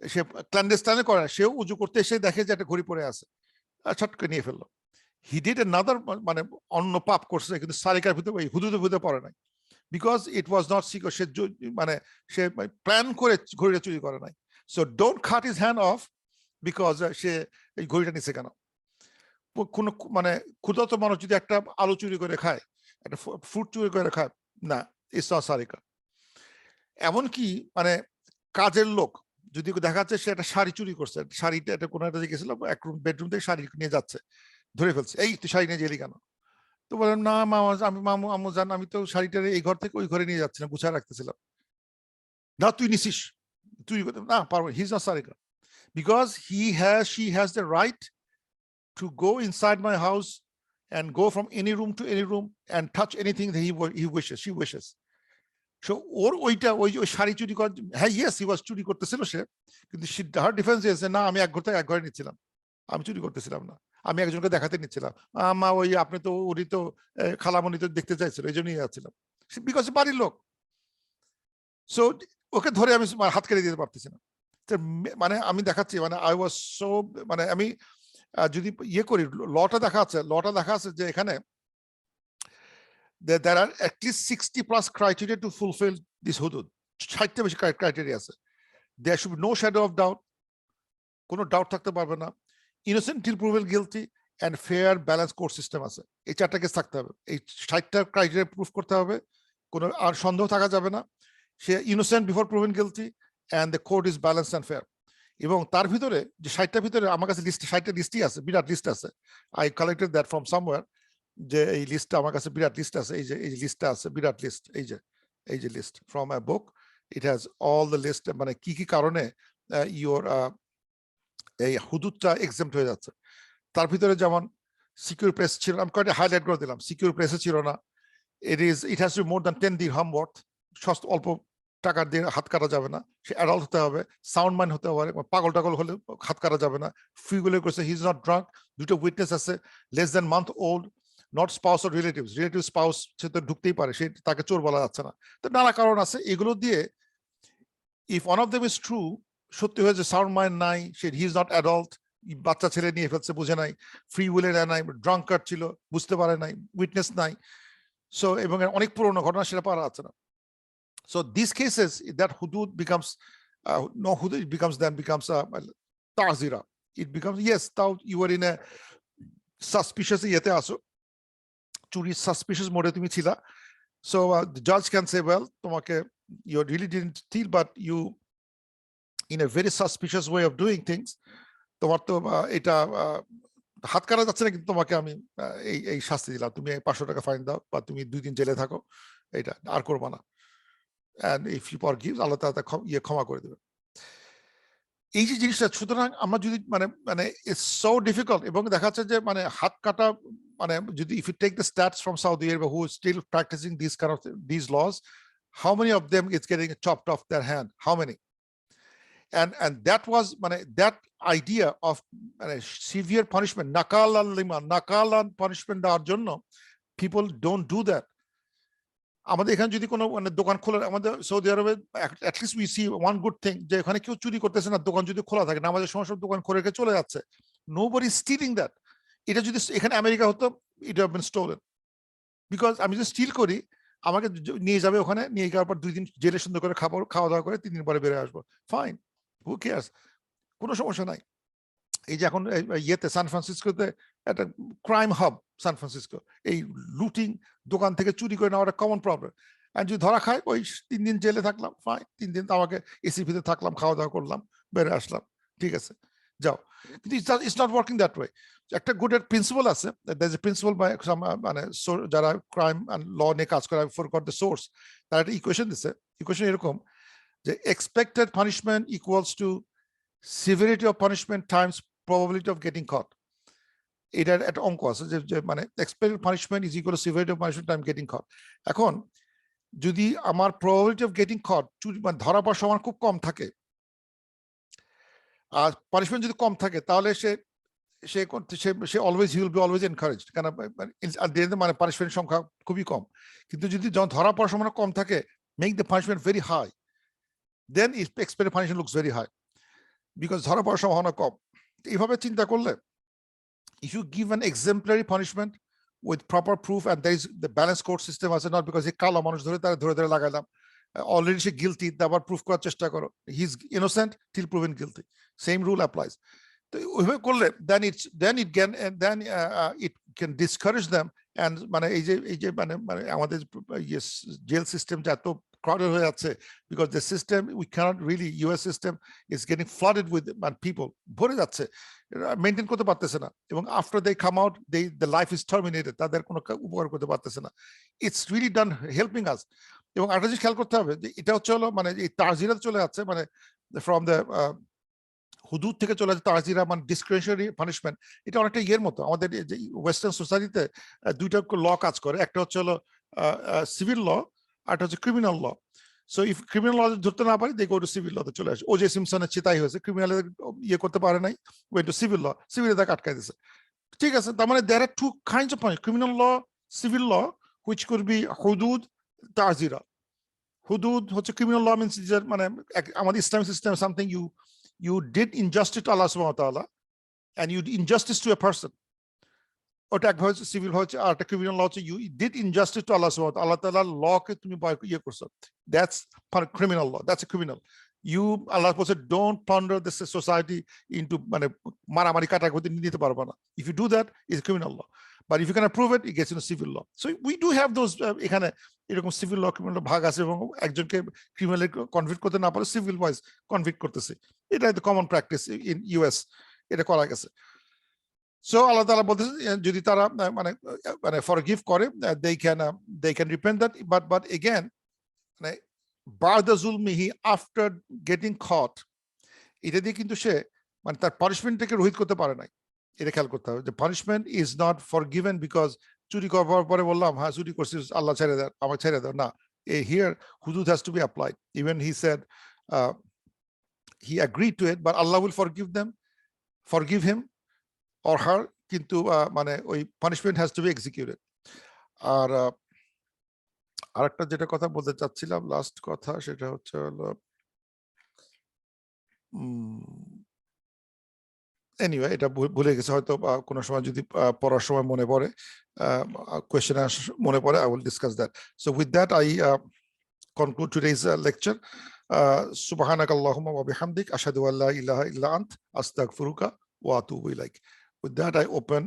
সে ক্ল্যান্ডেস্টাইনে করে না, সেও উজু করতে এসে দেখে যে একটা ঘড়ি পড়ে আছে, ছটকে নিয়ে ফেললো। হি ডিড অ্যানাদার, মানে অন্য পাপ করছে, কিন্তু সারিকার ভিতরে, ওই হুদুদের ভিতরে পড়ে নাই, because it was not secure. সে মানে সে প্ল্যান করে ঘড়িটা চুরি করে নাই। So don't cut his hand off because সে এই ঘড়িটা নিছে কেন। কোনো মানে ক্ষুধার্ত মানুষ যদি একটা আলু চুরি করে খায়, একটা ফ্রুট চুরি করে খায়, না, ইটস নট সারিকা। এমনকি মানে কাজের লোক যদি দেখা যাচ্ছে সে একটা শাড়ি চুরি করছে, শাড়িটা একটা কোনো একটা গেছিল, এক রুম বেডরুম থেকে শাড়ি নিয়ে যাচ্ছে, ধরে ফেলছে, এই তুই শাড়ি নিয়ে গেলি কেন? তো বললাম, না মামা, আমি মামু আম্মু জান, আমি তো শাড়িটা এই ঘর থেকে ওই ঘরে নিয়ে যাচ্ছি না, গুছায় রাখতেছিলাম। না তুই নিছিস, তুই না পারবো, হি is not Sarika, because she has the right to go inside my house and go from any room to any room and touch anything that he wishes, she wishes. So ওর ওইটা ওই শাড়ি চুরি কর, হ্যাঁ ইয়েস হি ওয়াজ, চুরি করতেছিল সে, কিন্তু হার ডিফেন্স ইজ, না আমি এক ঘর থেকে এক ঘরে নিচ্ছিলাম, আমি চুরি করতেছিলাম না, আমি একজনকে দেখাতে নিচ্ছিলাম, মা ওই আপনি তো, উনি তো খালামণি তো দেখতে চাইছিল, এই জন্যই যাচ্ছিলাম, বিকজ বাড়ির লোক। সো ওকে ধরে আমি হাত কেটে দিতে পারতেছি না। মানে আমি দেখাচ্ছি, মানে আই ওয়াজ সো, মানে আমি যদি ইয়ে করি, লটা দেখা আছে যে এখানে there are at least 60 plus criteria to fulfill this hudud. 60টা বেশি ক্রাইটেরিয়া আছে। There should be no shadow of doubt, কোনো ডাউট থাকতে পারবে না, innocent till proven guilty, and fair balance court system আছে। এই চারটা কেস থাকতে হবে, এই 60টা ক্রাইটেরিয়া প্রুফ করতে হবে, কোনো আর সন্দেহ থাকা যাবে না, সে innocent before proven guilty, and the court is balanced and fair. এবং তার ভিতরে যে 60টার ভিতরে আমার কাছে লিস্ট, 60টা লিস্টই আছে, বিরাট লিস্ট আছে, I collected that from somewhere. যে এই লিস্টটা আমার কাছে বিরাট লিস্ট আছে, এই যে লিস্টটা আছে বিরাট লিস্ট, এই যে list from a book, it has all the list, মানে কি কি কারণে ইওর এই হুদুদটা এক্সেম্পট হয়ে যাচ্ছে। তার ভিতরে যেমন সিকিউর প্রেস ছিল, আমি কয়েকটা হাইলাইট করে দিলাম। সিকিউর প্রেসে ছিল না, it has two more than 10 dirham worth, অল্প টাকার দিয়ে হাত কাটা যাবে না, সে অ্যাডাল্ট হতে হবে, সাউন্ড মাইন্ড হতে পারে, পাগল টাগল হলে হাত কাটা যাবে না, ফিগুলো করছে, হি ইজ নট ড্রাঙ্ক, দুটো উইটনেস আছে, less than month old, not spouse or relatives, spouse সে তো ঢুকতেই পারে, সে তাকে চোর বলা যাচ্ছে না। তো নানা কারণ আছে, এগুলো দিয়ে if one of them is true, সত্যি হয়েছে সাউন্ড মাইন্ড নাই, সে হি ইজ নট অ্যাডাল্ট, বাচ্চা ছেলে নিয়ে ফেলছে, বুঝে নাই, ফ্রি উইলে নাই, ড্রাঙ্কার ছিল, বুঝতে পারে নাই, উইটনেস নাই, সো এবং অনেক পুরোনো ঘটনা, সেটা পারা যাচ্ছে না। So these cases, that hudud becomes no hudud, it becomes ta'zira. It becomes, yes, now you are in a suspicious yete aso, churi suspicious mode tumi chila, so the judge can say, well, tomake you really didn't steal, but you in a very suspicious way of doing things, তোমার তো এটা হাত কাটা যাচ্ছে না, কিন্তু তোমাকে আমি এই শাস্তি দিলাম, তুমি 500 টাকা ফাইন দাও বা তুমি 2 দিন জেলে থাকো, এটা আর করবা না, and if you forgive, আল্লাহ তাআলা ক্ষমা করে দেবে। এই যে জিনিসটা, সুতরাং আমরা যদি মানে ইটস সো ডিফিকাল্ট, এবং দেখা যাচ্ছে যে মানে হাত কাটা, মানে যদি if you take the stats from Saudi Arabia who still practising this kind of this laws, how many of them is getting chopped off their hand, how many? And that was মানে that idea of মানে severe punishment, nakalan liman, nakalan punishment দেওয়ার জন্য, people don't do that. আমাদের এখানে যদি কোনো মানে দোকান খোলা, আমাদের সৌদি আরবে at least we see one good thing, যে এখানে কেউ চুরি করতেছে না, দোকান যদি খোলা থাকে, নামাজের সময় সব দোকান খুলে রেখে চলে যাচ্ছে, নোবডি স্টিলিং দ্যাট। এটা যদি এখানে আমেরিকা হতো, ইট হ্যাভ বিন স্টোলেন, বিকজ আমি যদি স্টিল করি, আমাকে নিয়ে যাবে ওখানে, নিয়ে যাওয়ার পর 2 দিন জেলে সুন্দর করে খাওয়া দাওয়া করে 3 দিন পরে বেরিয়ে আসবো, ফাইন, হু কেয়ার্স, কোনো সমস্যা নাই। এই যে এখন ইয়েতে সান ফ্রান্সিসকোতে একটা ক্রাইম হাব, সান ফ্রান্সিসকো, এই লুটিং, দোকান থেকে চুরি করে নেওয়া একটা কমন প্রবলেম। আর যদি ধরা খায়, ওই 3 দিন জেলে থাকলাম, ফাইন, 3 দিন তো আমাকে এসির ভিতরে থাকলাম, খাওয়া দাওয়া করলাম, বেড়ে আসলাম, ঠিক আছে, যাও। কিন্তু it's not working that way. একটা গুড প্রিন্সিপাল আছে, there is a principle by মানে যারা ক্রাইম অ্যান্ড ল নিয়ে কাজ করে, ফর গট দ্য সোর্স, তারা একটা ইকুয়েশন দিচ্ছে। ইকুয়েশন এরকম যে expected punishment equals to severity of punishment times probability of getting caught. এটার একটা অঙ্ক আছে যে মানে expected punishment is equal to severity of punishment time getting caught. এখন যদি আমার probability of getting caught, মানে ধরা পড়ার সময় খুব কম থাকে, আর পানিশমেন্ট যদি কম থাকে, তাহলে সে always he will be always encouraged, কারণ মানে পানিশমেন্টের সংখ্যা খুবই কম। কিন্তু যদি যখন ধরা পড়ার সময় কম থাকে, make the punishment very high, then expected punishment looks very high, because ধরা পড়ার সম্ভাবনা কম। এইভাবে চিন্তা করলে, if you give an exemplary punishment with proper proof, and there is the balance court system আছে, not because he কালো মানুষ ধরে লাগাইলাম, already সে guilty, আবার proof করার চেষ্টা করো, he is innocent till proven guilty, same rule applies. তো ওইভাবে করলে then it can discourage them, and মানে এই যে মানে আমাদের জেল সিস্টেম যে এত crowded হয়ে যাচ্ছে, because the system, we cannot really, US system is getting flooded with people, ভরে যাচ্ছে, মেইনটেইন করতে পারতেছে না, এবং after they come out, the life is terminated, তাদের কোনো উপকার করতে পারতেছে না। It's really done helping us. এবং আরেকটা জিনিস খেয়াল করতে হবে, যে এটা হচ্ছে হলো মানে এই তাজিরা চলে যাচ্ছে, মানে from the হুদুদ থেকে চলে যাচ্ছে তাজিরা, মানে ডিসক্রিশনারি পানিশমেন্ট। এটা অনেকটা ইয়ের মতো, আমাদের যে ওয়েস্টার্ন সোসাইটিতে দুইটা ল কাজ করে, একটা হচ্ছে হলো সিভিল ল, আর একটা হচ্ছে criminal law. So if criminal law ধরতে না পারি, দে গো টু সিভিল লতে চলে আসে। ওজে সিমসনের চিতাই হয়েছে, ক্রিমিনালের ইয়ে করতে পারে নাই, ওয়েন্ট টু সিভিল ল, সিভিলে তাকে আটকাই দিছে, ঠিক আছে। তার মানে there are two kinds of punishment, criminal law, civil law, which could be হুদুদ, তাজিরা। হুদুদ হচ্ছে ক্রিমিনাল ল, মিন্স মানে আমাদের Islamic system, something you did injustice to Allah subhanahu wa ta'ala, and you did injustice to a person, ওটা এক হচ্ছে সিভিল, হচ্ছে আর একটা ক্রিমিনাল ল হচ্ছে you did injustice to Allah subhanahu wa ta'ala, আল্লাহ তাআলার লকে তুমি ইয়ে করছো, that's criminal law, that's a criminal. You, Allah বলছে, don't plunder this society into মানে মারামারি কাটাকুটি নিতে পারবে না, if you do that, it's criminal law, but if you can prove it, it gets into civil law. So we do have those, এখানে এরকম সিভিল ল, ক্রিমিনাল ভাগ আছে, এবং একজনকে ক্রিমিনাল কনভিক্ট করতে না পারে, সিভিল ওয়াইজ কনভিক্ট করতেছে, এটা কমন প্র্যাকটিস ইন ইউএস, এটা করা গেছে। So Allah Ta'ala বলতেছে যদি তারা মানে forgive করে, they can repent that, but again মানে ba'da zulmihi, after getting caught, এটা দিয়ে কিন্তু সে মানে তার পানিশমেন্টটাকে রহিত করতে পারে নাই। এটা খেয়াল করতে হবে যে punishment is not forgiven because চুরি করার পরে বললাম হ্যাঁ চুরি করছিস আল্লাহ ছেড়ে দেয়, আমার ছেড়ে দাও, না। Here hudud has to be applied. Even he said he agreed to it, but Allah will forgive him or her, কিন্তু মানে ওই punishment has to be executed. আর আরেকটা যেটা কথা বলতে চাচ্ছিলাম, লাস্ট কথা, সেটা হচ্ছে হলো এনিওয়ে এটা ভুলে গেছে হয়তো, কোনো সময় যদি পড়ার সময় মনে পড়ে, কোয়েশ্চেন মনে পড়ে, I will discuss that. So with that I conclude today's lecture. Subhanakallahumma wa bihamdik ashhadu an la ilaha illa ant astaghfiruka wa atubu ilaik. With that I open